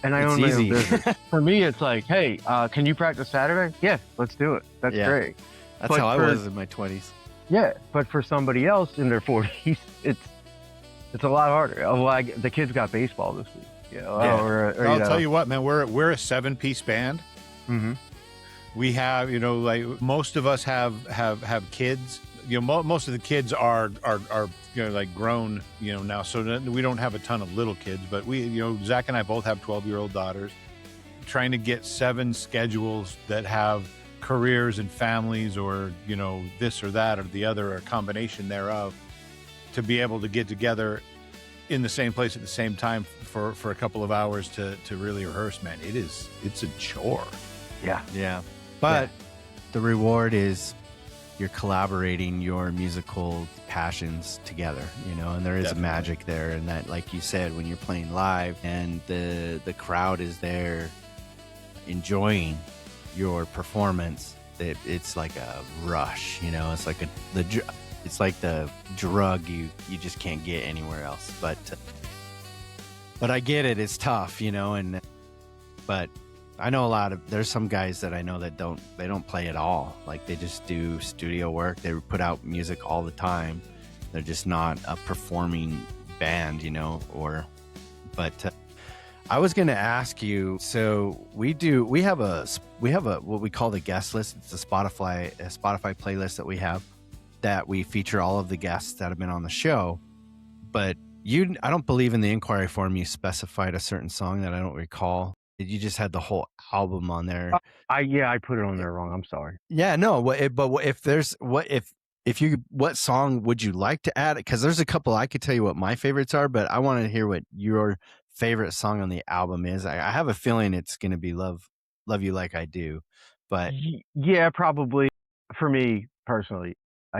and I own my own business. For me, it's like, hey, can you practice Saturday? Yeah, let's do it. That's great. That's how I was in my 20s. Yeah, but for somebody else in their 40s, it's a lot harder. Oh, well, the kids got baseball this week. Yeah. I'll tell you what, man. We're a 7-piece band. Mm-hmm. We have, like most of us have kids. Most of the kids are like grown, now. So we don't have a ton of little kids, but we, Zach and I both have 12-year-old daughters. Trying to get 7 schedules that have careers and families, or this or that or the other, or a combination thereof, to be able to get together in the same place at the same time for a couple of hours to really rehearse, man. It's a chore. Yeah. But the reward is you're collaborating your musical passions together, and there is Definitely. magic there. And that, like you said, when you're playing live and the crowd is there enjoying your performance, it's like a rush, it's like it's like the drug you just can't get anywhere else. But I get it. It's tough, but I know there's some guys that I know that don't play at all. Like they just do studio work. They put out music all the time. They're just not a performing band, but I was going to ask you, so we have what we call the guest list. It's a Spotify playlist that we have, that we feature all of the guests that have been on the show. But I don't believe in the inquiry form you specified a certain song that I don't recall. You just had the whole album on there. I put it on there wrong. I'm sorry. Yeah, no. What song would you like to add? Because there's a couple. I could tell you what my favorites are, but I want to hear what your favorite song on the album is. I have a feeling it's going to be Love You Like I Do, but yeah, probably for me personally,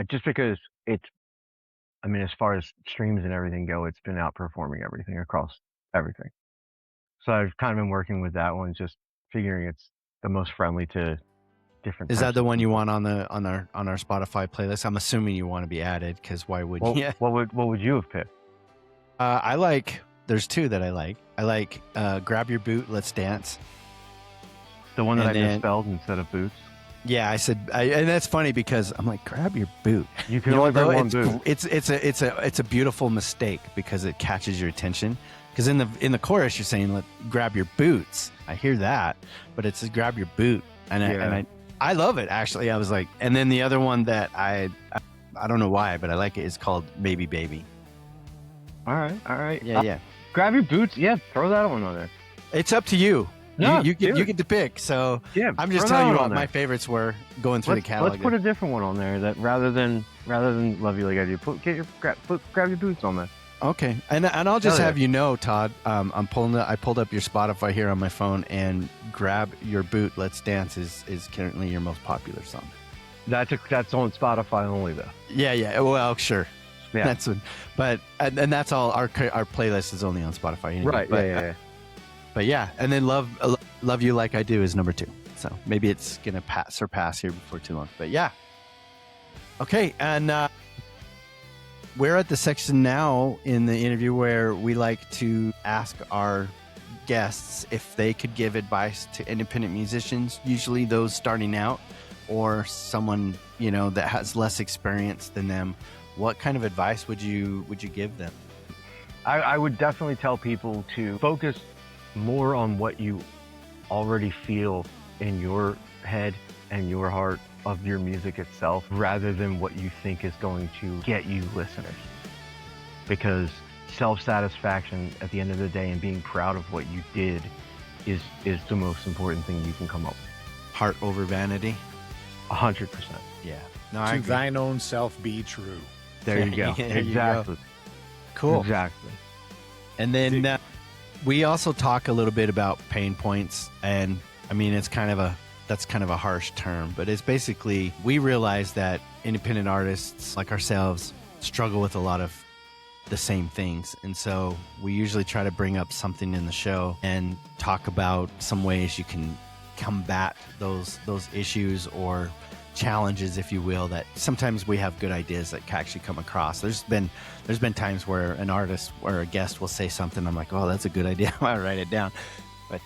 just because as far as streams and everything go, it's been outperforming everything across everything. So I've kind of been working with that one, just figuring it's the most friendly to different. Is that the one you want on our Spotify playlist? I'm assuming you want to be added, because why wouldn't you? What would you have picked? There's 2 that I like. I like Grab Your Boot, Let's Dance. The one that I misspelled instead of boots. Yeah, I said, and that's funny because I'm like, grab your boot. You can only bring one boot. It's a beautiful mistake because it catches your attention. Because in the chorus you're saying, grab your boots. I hear that, but it says grab your boot, and I love it actually. I was like, and then the other one that I don't know why, but I like it, is called Maybe Baby. All right. Yeah. Grab your boots. Yeah, throw that one on there. It's up to you. No, you get to pick. So yeah, I'm just telling you what my favorites were going through the catalog. Let's put a different one on there, that rather than Love You Like I Do, grab your boots on there. Okay, and I'll just have you know, Todd, I pulled up your Spotify here on my phone, and Grab Your Boot, Let's Dance is currently your most popular song. That's on Spotify only though. Yeah. Well, sure. Yeah. That's what, but and that's all. Our playlist is only on Spotify. Anyway. Right. But, yeah. But yeah, and then Love You Like I Do is number 2. So maybe it's gonna surpass here before too long. But yeah. Okay, and we're at the section now in the interview where we like to ask our guests if they could give advice to independent musicians, usually those starting out, or someone that has less experience than them. What kind of advice would you give them? I would definitely tell people to focus more on what you already feel in your head and your heart of your music itself, rather than what you think is going to get you listeners. Because self-satisfaction at the end of the day and being proud of what you did is the most important thing you can come up with. Heart over vanity. 100%. Yeah. No, I to agree. thine own self be true. There you go. There you exactly. go. Cool. Exactly. And then we also talk a little bit about pain points. And I mean, that's kind of a harsh term, but it's basically, we realize that independent artists like ourselves struggle with a lot of the same things. And so we usually try to bring up something in the show and talk about some ways you can combat those issues or challenges, if you will, that sometimes we have good ideas that can actually come across. There's been times where an artist or a guest will say something, I'm like, oh, that's a good idea. I'll write it down. But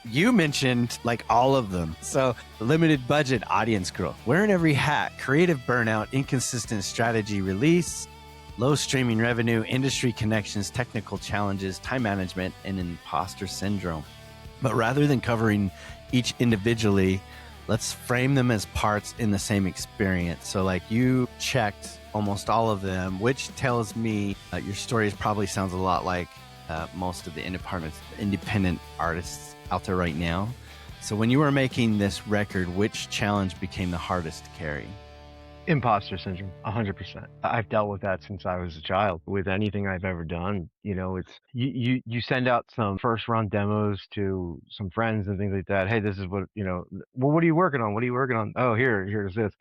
you mentioned like all of them. So limited budget, audience growth, wearing every hat, creative burnout, inconsistent strategy, release, low streaming revenue, industry connections, technical challenges, time management, and imposter syndrome. But rather than covering each individually, let's frame them as parts in the same experience. So like you checked almost all of them, which tells me your story probably sounds a lot like most of the independent artists out there right now. So when you were making this record, which challenge became the hardest to carry? Imposter syndrome, 100%. I've dealt with that since I was a child. With anything I've ever done, it's you send out some first run demos to some friends and things like that. Hey, this is what well, what are you working on? What are you working on? Oh, here's this.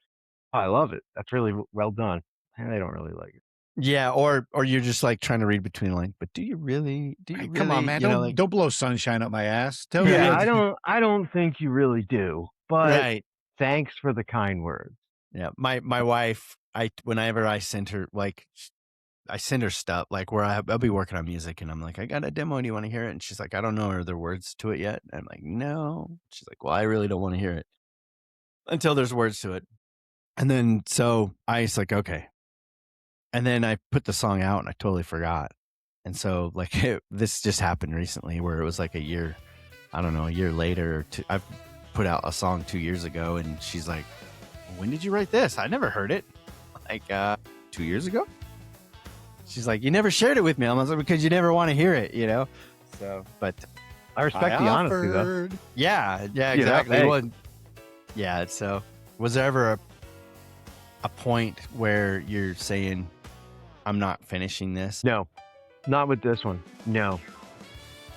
Oh, I love it. That's really well done. And they don't really like it. Yeah, or you're just like trying to read between the lines. But do you really? Come on, man! Don't blow sunshine up my ass. Tell me. Yeah, I don't think you really do. But right. Thanks for the kind words. Yeah, my wife, whenever I send her I send her stuff like where I'll be working on music and I'm like, I got a demo. Do you want to hear it? And she's like, I don't know. Are there words to it yet? And I'm like, no. She's like, well, I really don't want to hear it until there's words to it. And then so I was like, okay. And then I put the song out and I totally forgot. And so like this just happened recently where it was like a year later. Or two. I've put out a song 2 years ago and she's like, when did you write this? I never heard it. Like 2 years ago. She's like, you never shared it with me. I was like, because you never want to hear it, So, but I respect the honesty, though. Yeah, exactly. Hey. Well, yeah. So, was there ever a point where you're saying, I'm not finishing this? No, not with this one. No.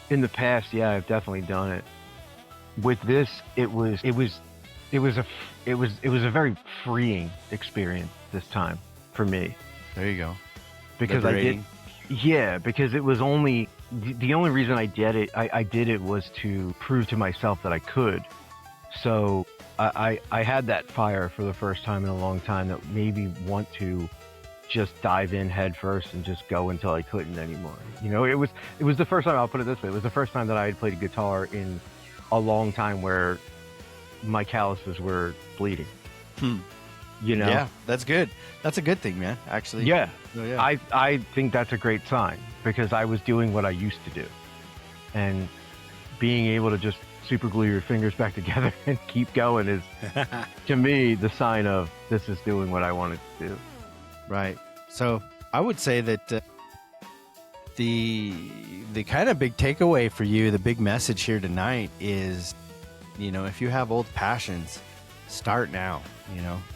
In the past, yeah, I've definitely done it. With this, it was a very freeing experience this time for me. There you go. Because because it was only the only reason I did it. I did it was to prove to myself that I could. So I had that fire for the first time in a long time that made me want to just dive in head first and just go until I couldn't anymore. It was the first time. I'll put it this way: it was the first time that I had played a guitar in a long time where my calluses were bleeding. Yeah, that's good. That's a good thing, man, actually. Yeah. Oh, yeah. I think that's a great sign because I was doing what I used to do. And being able to just super glue your fingers back together and keep going is, to me, the sign of this is doing what I wanted to do. Right. So I would say that the kind of big takeaway for you, the big message here tonight is, if you have old passions, start now,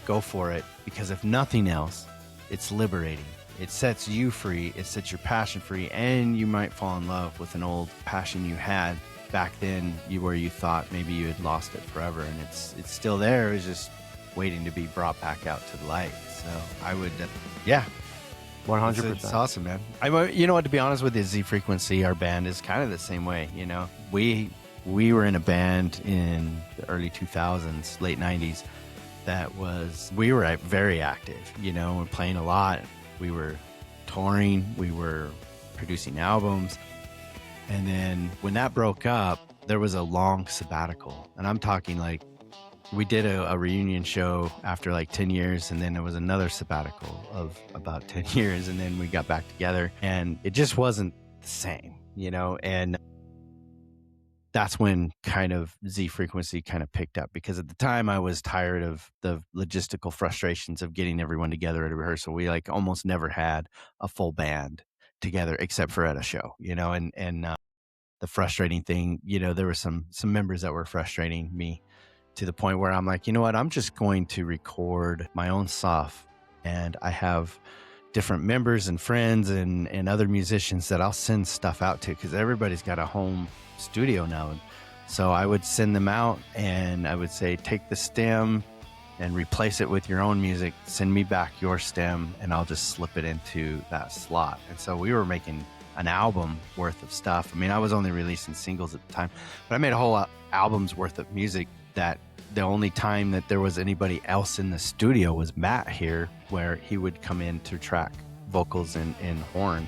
go for it. Because if nothing else, it's liberating. It sets you free. It sets your passion free. And you might fall in love with an old passion you had back then where you thought maybe you had lost it forever. And it's still there. It's just waiting to be brought back out to the light. So I would, 100%. It's awesome, man. You know what, to be honest with you, Z Frequency, our band is kind of the same way. We were in a band in the early 2000s, late 90s. We were very active, we're playing a lot. We were touring, we were producing albums. And then when that broke up, there was a long sabbatical. And I'm talking like we did a reunion show after like 10 years. And then there was another sabbatical of about 10 years. And then we got back together and it just wasn't the same, and that's when kind of Z Frequency kind of picked up, because at the time I was tired of the logistical frustrations of getting everyone together at a rehearsal. We like almost never had a full band together except for at a show, and the frustrating thing, there were some members that were frustrating me to the point where I'm like, you know what, I'm just going to record my own stuff. And I have different members and friends and other musicians that I'll send stuff out to, because everybody's got a home studio now. So I would send them out and I would say, take the stem and replace it with your own music. Send me back your stem and I'll just slip it into that slot. And so we were making an album worth of stuff. I mean, I was only releasing singles at the time, but I made a whole album's worth of music that the only time that there was anybody else in the studio was Matt here, where he would come in to track vocals and horn,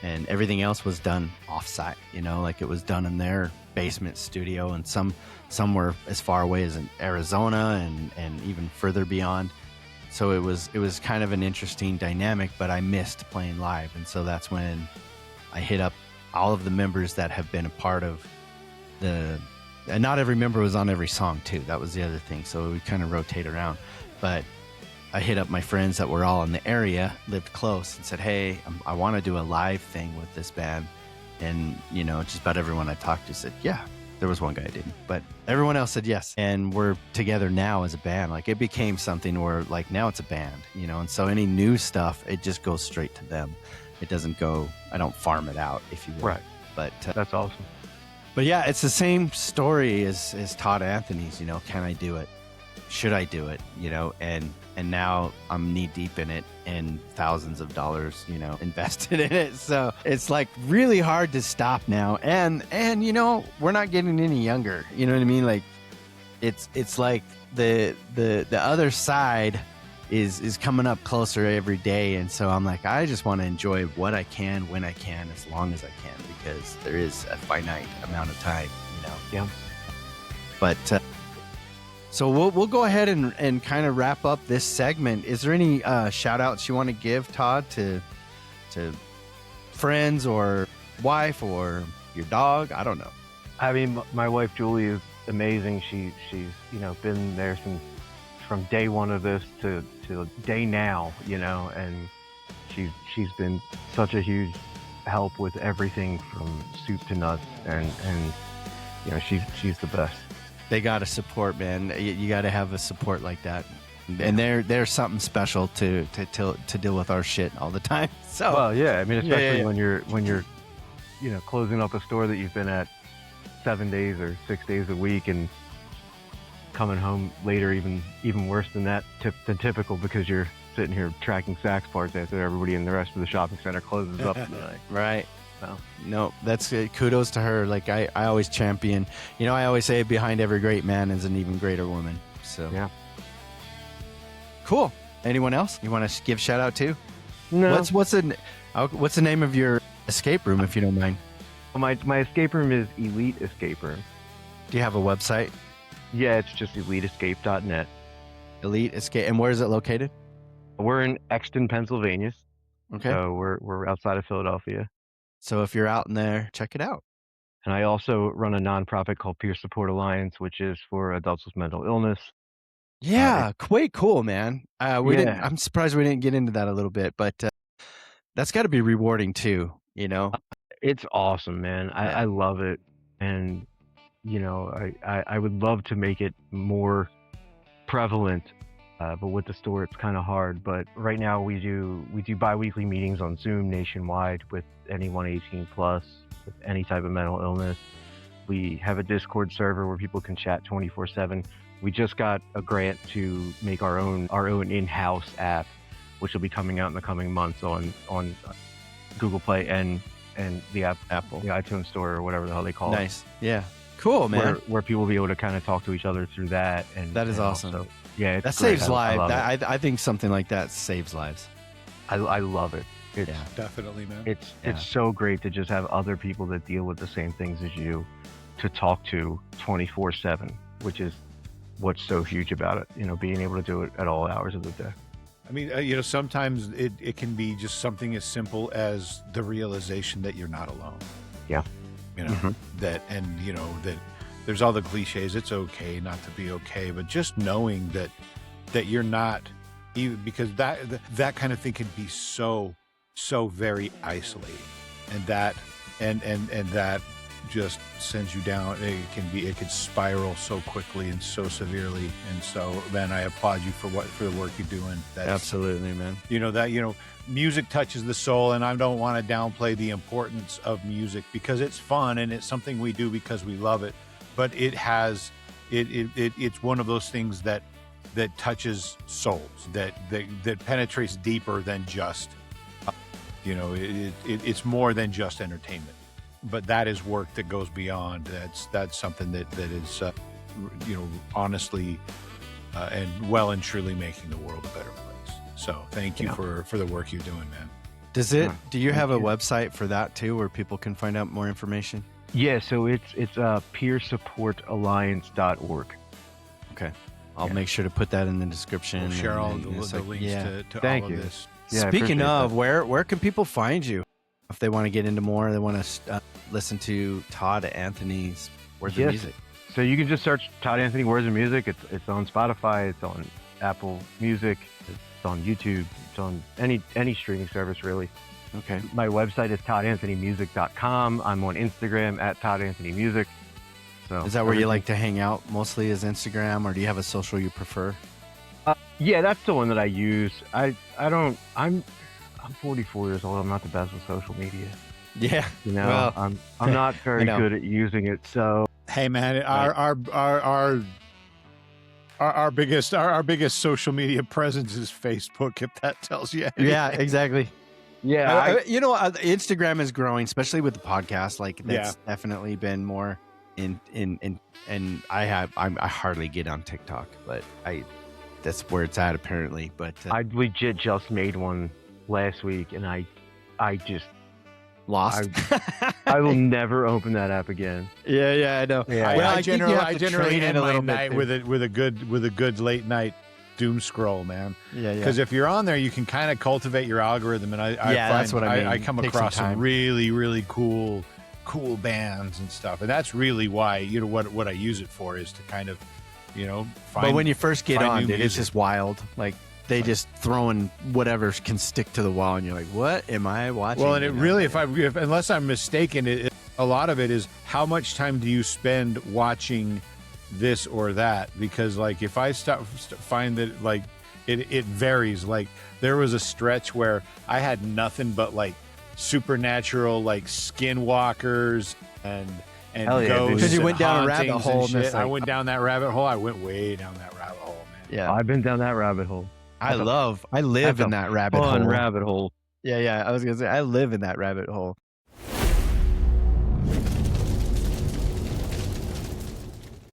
and everything else was done offsite, you know, like it was done in their basement studio, and some were as far away as in Arizona and even further beyond. So it was kind of an interesting dynamic, but I missed playing live. And so that's when I hit up all of the members that have been a part of and not every member was on every song too. That was the other thing. So we kind of rotate around, but I hit up my friends that were all in the area, lived close, and said, hey, I want to do a live thing with this band. And, you know, just about everyone I talked to said, yeah. There was one guy I didn't, but everyone else said yes. And we're together now as a band. Like, it became something where, like, now it's a band, you know? And so any new stuff, it just goes straight to them. It doesn't go, I don't farm it out, if you will. Right. But that's awesome. But yeah, it's the same story as Todd Anthony's, you know, can I do it? Should I do it? You know, and now I'm knee deep in it and thousands of dollars, you know, invested in it. So it's like really hard to stop now. And you know, we're not getting any younger. You know what I mean? Like it's like the other side is coming up closer every day. And so I'm like, I just want to enjoy what I can, when I can, as long as I can, because there is a finite amount of time, you know? Yeah. But, so we'll go ahead and kind of wrap up this segment. Is there any shout outs you want to give, Todd, to friends or wife or your dog? I don't know. I mean, my wife Julie is amazing. She's you know, been there from day one of this to day now, you know, and she's been such a huge help with everything from soup to nuts, and you know, she's the best. They got to support, man. You got to have a support like that, and they're something special to deal with our shit all the time. So, well, yeah, I mean, especially when you're, you know, closing up a store that you've been at 7 days or 6 days a week, and coming home later, even worse than that than typical, because you're sitting here tracking sax parts after everybody in the rest of the shopping center closes up. Right. So. No, that's kudos to her. Like I always champion, you know, I always say behind every great man is an even greater woman. So yeah, cool. Anyone else you want to give shout out to? No. What's the name of your escape room, if you don't mind? Well, my escape room is Elite Escape Room. Do you have a website? Yeah, it's just eliteescape.net. Elite Escape, and where is it located? We're in Exton, Pennsylvania. Okay. So we're outside of Philadelphia. So if you're out in there, check it out. And I also run a nonprofit called Peer Support Alliance, which is for adults with mental illness. Yeah, quite cool, man. I'm surprised we didn't get into that a little bit, but that's got to be rewarding too, you know? It's awesome, man. I love it. And, you know, I would love to make it more prevalent, but with the store, it's kind of hard. But right now we do bi-weekly meetings on Zoom nationwide with anyone 18 plus with any type of mental illness. We have a Discord server where people can chat 24/7. We just got a grant to make our own in-house app, which will be coming out in the coming months on Google Play and the Apple, the iTunes Store, or whatever the hell they call it. Nice. Yeah. Cool, man. Where people will be able to kind of talk to each other through that. And that is awesome. Also, yeah, that saves lives. I think something like that saves lives. I love it. It's, definitely, man. It's so great to just have other people that deal with the same things as you to talk to 24/7, which is what's so huge about it. You know, being able to do it at all hours of the day. I mean, you know, sometimes it can be just something as simple as the realization that you're not alone. Yeah. You know, that there's all the cliches. It's okay not to be okay, but just knowing that you're not, even because that kind of thing can be so very isolating, and that just sends you down. It can spiral so quickly and so severely. And so, man, I applaud you for the work you're doing. Absolutely, man. Music touches the soul, and I don't want to downplay the importance of music because it's fun and it's something we do because we love it. But it's one of those things that touches souls, that penetrates deeper than just, it's more than just entertainment. But that is work that goes beyond. That's something that is, honestly, and well and truly making the world a better place. So thank you for the work you're doing, man. Do you have a website for that too, where people can find out more information? Yeah, so it's peersupportalliance.org. Okay. I'll make sure to put that in the description. We'll share all the links to Thank all you. of this. Yeah, Speaking of, where can people find you if they want to get into more? They want to listen to Todd Anthony's Words of Music. So you can just search Todd Anthony Words of Music. It's on Spotify. It's on Apple Music. It's on YouTube. It's on any streaming service, really. Okay. My website is toddanthonymusic.com. I'm on Instagram at toddanthonymusic. So is that where you like to hang out mostly, is Instagram, or do you have a social you prefer? Yeah, that's the one that I use. I'm 44 years old. I'm not the best with social media. Yeah. Well, I'm not very good at using it. So hey, man, our biggest social media presence is Facebook. If that tells you anything. Yeah, exactry. Yeah, Instagram is growing, especially with the podcast. Like that's definitely been more in and I hardly get on TikTok, but that's where it's at apparently. But I legit just made one last week, and I just lost. I will never open that app again. Yeah, I know. Yeah. Well, I generally end my night with a good late night doom scroll, man. Yeah. Because if you're on there, you can kind of cultivate your algorithm, and I find that's what I mean. I come across some really, really cool bands and stuff, and that's really why what I use it for is to kind of find. But when you first get on, dude, it's just wild. Like they just throwing whatever can stick to the wall, and you're like, "What am I watching?" Well, and it really, if unless I'm mistaken, a lot of it is how much time do you spend watching this or that? Because like if I find that like it varies. Like there was a stretch where I had nothing but like supernatural like skinwalkers and ghosts, because you went down a rabbit hole. I went down that rabbit hole. I went way down that rabbit hole, man. Yeah, I've been down that rabbit hole. I live in that rabbit hole. Rabbit hole. Yeah. I was gonna say I live in that rabbit hole.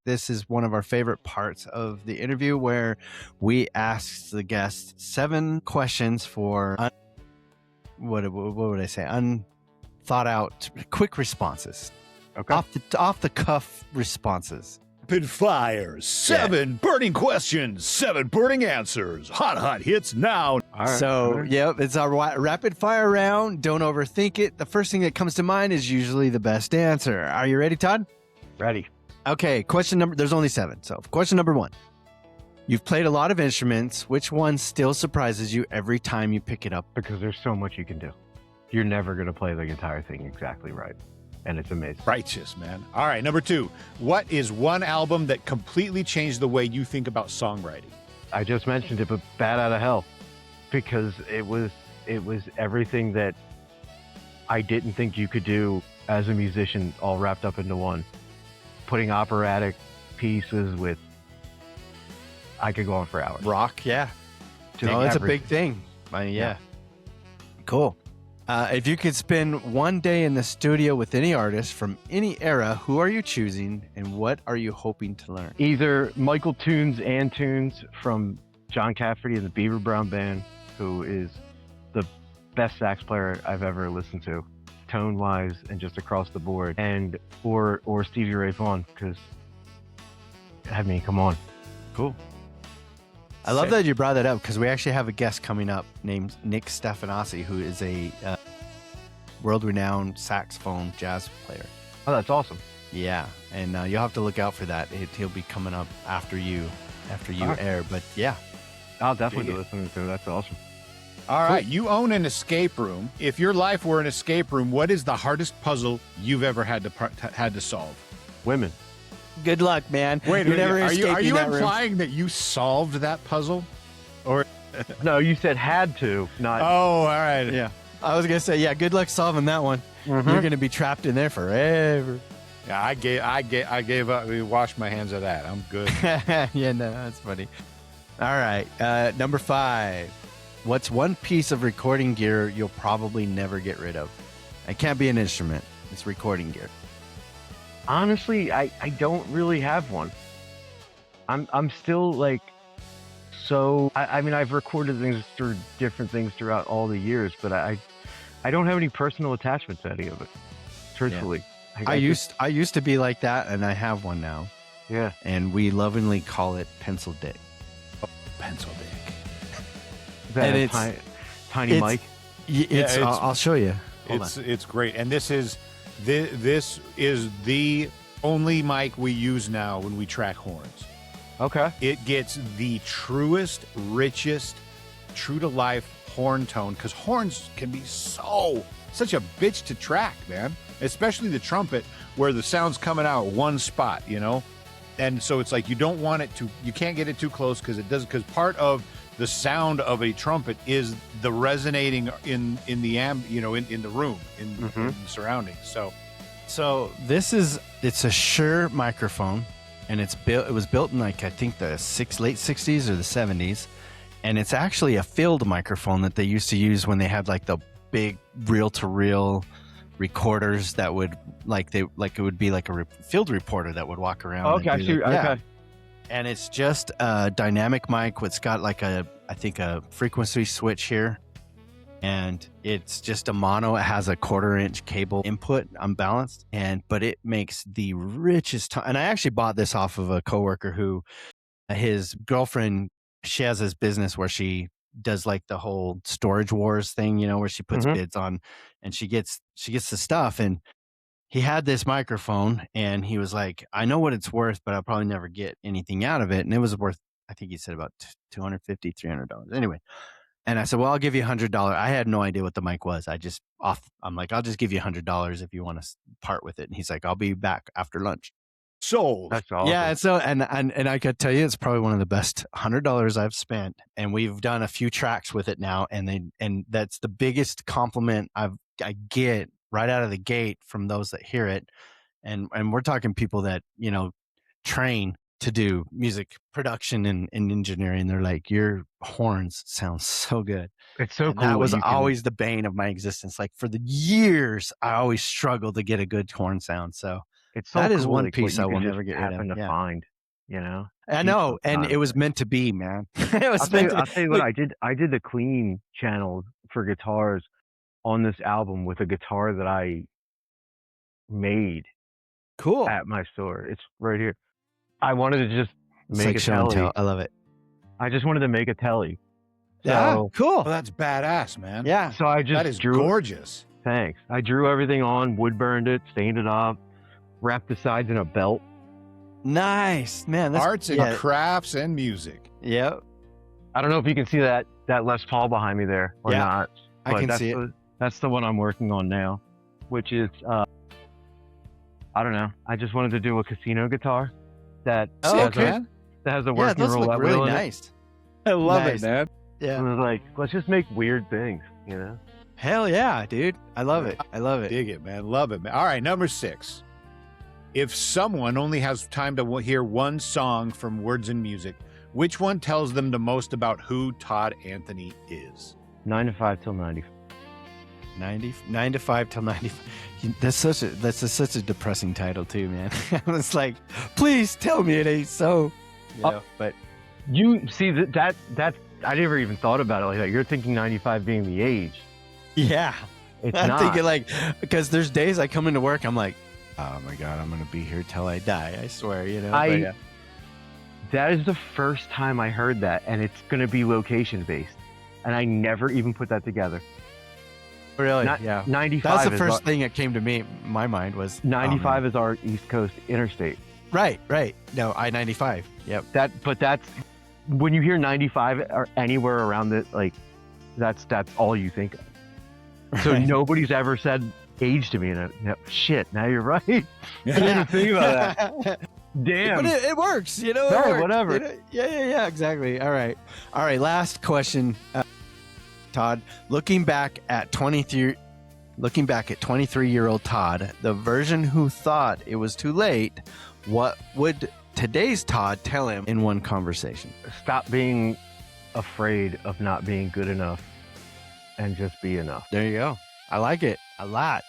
This is one of our favorite parts of the interview where we ask the guest 7 questions for what would I say? Unthought out, quick responses. Okay. Off the cuff responses. Rapid fires, 7 burning questions, 7 burning answers. Hot hits now. All right. So, yep, it's our rapid fire round. Don't overthink it. The first thing that comes to mind is usually the best answer. Are you ready, Todd? Ready. Okay, there's only 7. So, question number 1. You've played a lot of instruments. Which one still surprises you every time you pick it up? Because there's so much you can do. You're never going to play the entire thing exactly right. And it's amazing. Righteous, man. All right, number 2. What is one album that completely changed the way you think about songwriting? I just mentioned it, but Bat Out of Hell. Because it was everything that I didn't think you could do as a musician all wrapped up into one. Putting operatic pieces with, I could go on for hours. Rock, yeah. It's a big thing. Yeah. Cool. If you could spend one day in the studio with any artist from any era, who are you choosing and what are you hoping to learn? Either Michael Tunes and Tunes from John Cafferty and the Beaver Brown Band, who is the best sax player I've ever listened to, tone-wise and just across the board, and or Stevie Ray Vaughan, because come on. Cool. I love that you brought that up because we actually have a guest coming up named Nick Stefanasi, who is a world-renowned saxophone jazz player. Oh, that's awesome. Yeah, and you'll have to look out for that. He'll be coming up after you right. air. But yeah, I'll definitely be listening to it. That's awesome. All right, you own an escape room. If your life were an escape room, what is the hardest puzzle you've ever had to solve? Women. Good luck, man. Wait, You're never are you escaping that room. implying that you solved that puzzle? Or No, you said had to, not. oh, all right. Yeah. I was gonna say, yeah. Good luck solving that one. Mhm. You're gonna be trapped in there forever. Yeah, I gave up. We washed my hands of that. I'm good. Yeah, no, that's funny. All right, number 5. What's one piece of recording gear you'll probably never get rid of? It can't be an instrument. It's recording gear. Honestly, I don't really have one. I'm still like, so I mean, I've recorded things through different things throughout all the years, but I don't have any personal attachment to any of it. Truthfully, I used to be like that, and I have one now. Yeah. And we lovingly call it pencil dick. Pencil dick. That And tiny mic. I'll show you. It's great, and this is the only mic we use now when we track horns. Okay. It gets the truest, richest, true to life horn tone, because horns can be such a bitch to track, man. Especially the trumpet, where the sound's coming out one spot, you know. And so it's like you can't get it too close because part of the sound of a trumpet is the resonating in the in the room, in the surroundings. So it's a Shure microphone, and it was built in like, I think the late 60s or the 70s, and it's actually a field microphone that they used to use when they had like the big reel-to-reel recorders that would it would be like a field reporter that would walk around. Okay, I see. Okay. And it's just a dynamic mic. It's got like I think a frequency switch here, and it's just a mono. It has a 1/4-inch cable input, unbalanced, but it makes the richest tone. And I actually bought this off of a coworker who, his girlfriend, she has this business where she does like the whole storage wars thing, where she puts bids on, and she gets the stuff. And he had this microphone, and he was like, I know what it's worth, but I'll probably never get anything out of it. And it was worth, I think he said about $250, $300. Anyway. And I said, well, I'll give you $100. I had no idea what the mic was. I'm like, I'll just give you $100 if you want to part with it. And he's like, I'll be back after lunch. Sold. That's awesome. Yeah. And so, and I could tell you, it's probably one of the best $100 I've spent. And we've done a few tracks with it now. And that's the biggest compliment I get right out of the gate from those that hear it. And we're talking people that, train to do music production and engineering. They're like, your horns sound so good. It's so and cool. That was always the bane of my existence. Like for the years, I always struggled to get a good horn sound. So it's so that cool, is one like, piece what I you will can never just get rid happen of. to find, I know, and it was meant to be, man. I'll tell you what, I did the clean channel for guitars on this album with a guitar that I made cool at my store. It's right here. I wanted to just make like a show and telly. tell. I love it. I just wanted to make a telly. Yeah, So, cool. Well, that's badass, man. Yeah. so I just That is drew. gorgeous. Thanks. I drew everything on, wood burned it, stained it up, wrapped the sides in a belt. Nice, man. Arts and crafts and music. Yep. I don't know if you can see that Les Paul behind me there or not. I but can that's see it. That's the one I'm working on now, which is I don't know. I just wanted to do a casino guitar that Okay. that has a Yeah, working those look roulette really wheel in it. nice. I love Nice. it, man. Yeah. And I was like, let's just make weird things, Hell yeah, dude. I love it. I love it. Dig it, man. Love it, man. All right, number 6. If someone only has time to hear one song from Words and Music, which one tells them the most about who Todd Anthony is? 9 to 5 till 90. 9 to 5 till 95. That's such a depressing title too, man. It's like, please tell me it ain't so. But You see that I never even thought about it like that. You're thinking 95 being the age. yeah, It's I'm not. thinking like, because there's days I come into work, I'm like, oh my God, I'm gonna be here till I die. I swear, But yeah. That is the first time I heard that, and it's going to be location based, and I never even put that together. Really? Yeah. 95. That's the is first thing that came to me. My mind was 95 is our East Coast interstate. Right. No, I-95. Yep. But that's when you hear 95 or anywhere around it, like That's all you think of. So nobody's ever said age to me, and shit. Now you're right. I didn't think about that. Damn. But it works, you know. Right, whatever. Yeah, exactly. All right. Last question, Todd. Looking back at 23-year-old Todd, the version who thought it was too late, what would today's Todd tell him in one conversation? Stop being afraid of not being good enough, and just be enough. There you go. I like it a lot.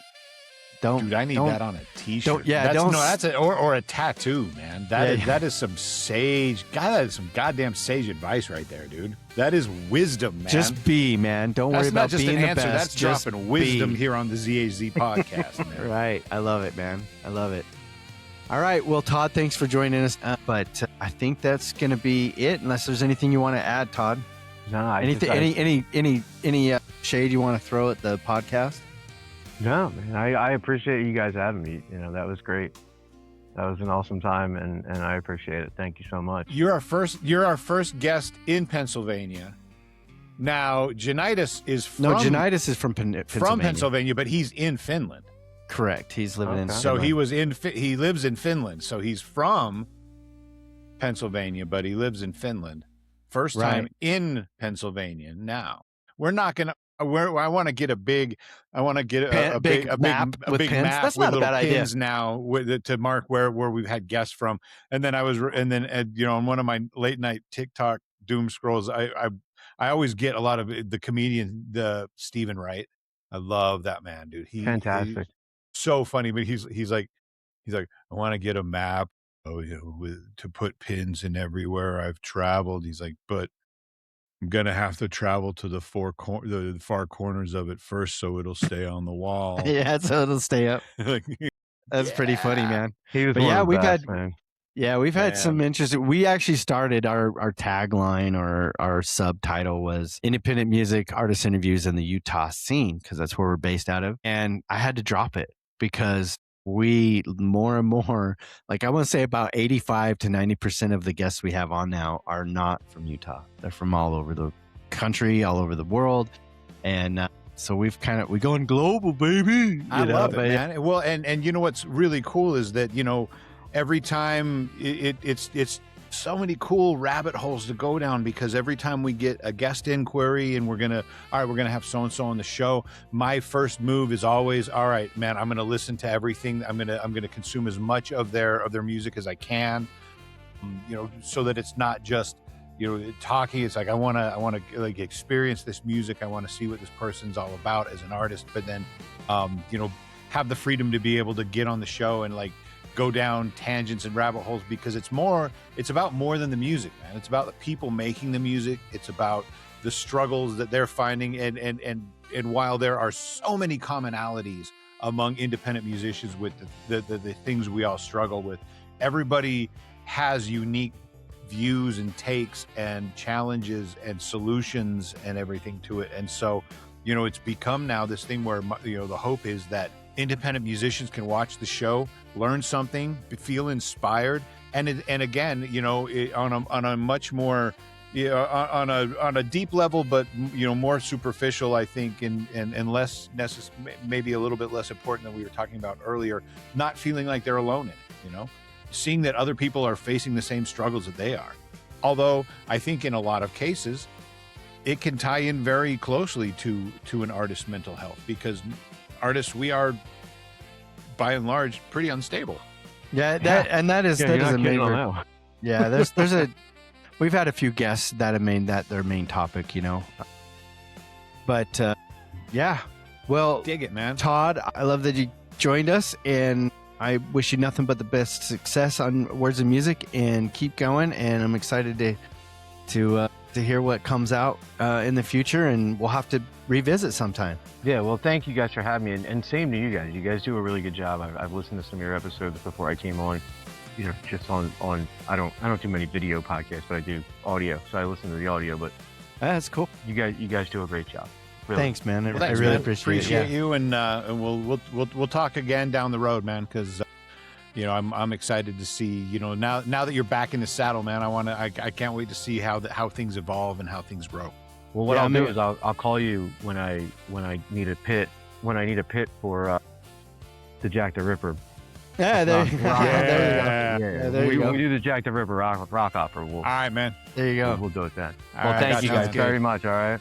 Dude, I need that on a t-shirt. That's or a tattoo, man. That is some sage. God, that is some goddamn sage advice right there, dude. That is wisdom, man. Just be, man. Don't worry about being the best. That's dropping wisdom here on the ZHZ podcast, man. Right. I love it, man. I love it. All right. Well, Todd, thanks for joining us. But I think that's going to be it. Unless there's anything you want to add, Todd. No. Any shade you want to throw at the podcast? No, man. I appreciate you guys having me. You know, that was great. That was an awesome time, and I appreciate it. Thank you so much. You're our first guest in Pennsylvania. Now, Janitas is from Pennsylvania, but he's in Finland. Correct. He's living in. So he lives in Finland. So he's from Pennsylvania, but he lives in Finland. First time in Pennsylvania. Now we're not gonna. I want to get a big map with That's with not a bad pins idea. now to mark where we've had guests from. And then on one of my late night TikTok doom scrolls, I always get a lot of the comedian, the Stephen Wright. I love that man, dude. Fantastic. He's so funny, but he's like, I want to get a map, to put pins in everywhere I've traveled. He's like, but I'm gonna have to travel to the far corners of it first, so it'll stay on the wall. Yeah, so it'll stay up. That's pretty funny, man. He was we've had some interesting. We actually started our tagline or our subtitle was independent music artist interviews in the Utah scene, because that's where we're based out of. And I had to drop it because we more and more, like I want to say about 85 to 90% of the guests we have on now are not from Utah. They're from all over the country, all over the world. And so we're going global, baby. I love it, man. Well, and you know what's really cool is that, every time it's so many cool rabbit holes to go down, because every time we get a guest inquiry and we're gonna have so and so on the show, my first move is always, all right, man, I'm gonna listen to everything. I'm gonna consume as much of their music as I can, so that it's not just talking. It's like I want to like experience this music. I want to see what this person's all about as an artist, but then have the freedom to be able to get on the show and like go down tangents and rabbit holes, because it's about more than the music, man. It's about the people making the music. It's about the struggles that they're finding. And while there are so many commonalities among independent musicians with the things we all struggle with, everybody has unique views and takes and challenges and solutions and everything to it. And so, it's become now this thing where, the hope is that independent musicians can watch the show, learn something, feel inspired, and again, on a much more, on a deep level, but more superficial, I think, and less maybe a little bit less important than we were talking about earlier. Not feeling like they're alone in it, seeing that other people are facing the same struggles that they are. Although I think in a lot of cases, it can tie in very closely to an artist's mental health, because artists, we are by and large pretty unstable. That is a major. Yeah, there's we've had a few guests that have made that their main topic, But well, dig it, man. Todd, I love that you joined us, and I wish you nothing but the best success on Words of Music, and keep going. And I'm excited to hear what comes out in the future, and we'll have to revisit sometime. Yeah, well, thank you guys for having me, and same to you guys. You guys do a really good job. I've listened to some of your episodes before I came on. Just on I don't do many video podcasts, but I do audio, so I listen to the audio. But that's cool. You guys do a great job. Really. Thanns, man. I really appreciate you, and we'll talk again down the road, man. Because I'm excited to see, now that you're back in the saddle, man. I can't wait to see how things evolve and how things grow. Well, what Yeah, I'll do maybe- is I'll call you when I need a pit for the Jack the Ripper. Yeah, there you go. Rock- Yeah, there you go. Yeah. Yeah, there you we, go. we do the Jack the Ripper rock opera. All right, man. There you go. We'll do it then. All Well, right, thank that you sounds guys good. very much. All right.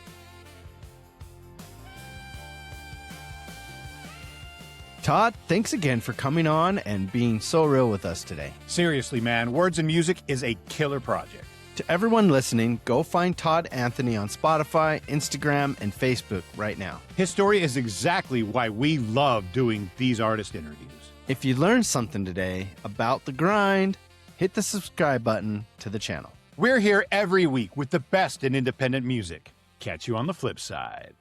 Todd, thanks again for coming on and being so real with us today. Seriously, man, Words and Music is a killer project. To everyone listening, go find Todd Anthony on Spotify, Instagram, and Facebook right now. His story is exactly why we love doing these artist interviews. If you learned something today about the grind, hit the subscribe button to the channel. We're here every week with the best in independent music. Catch you on the flip side.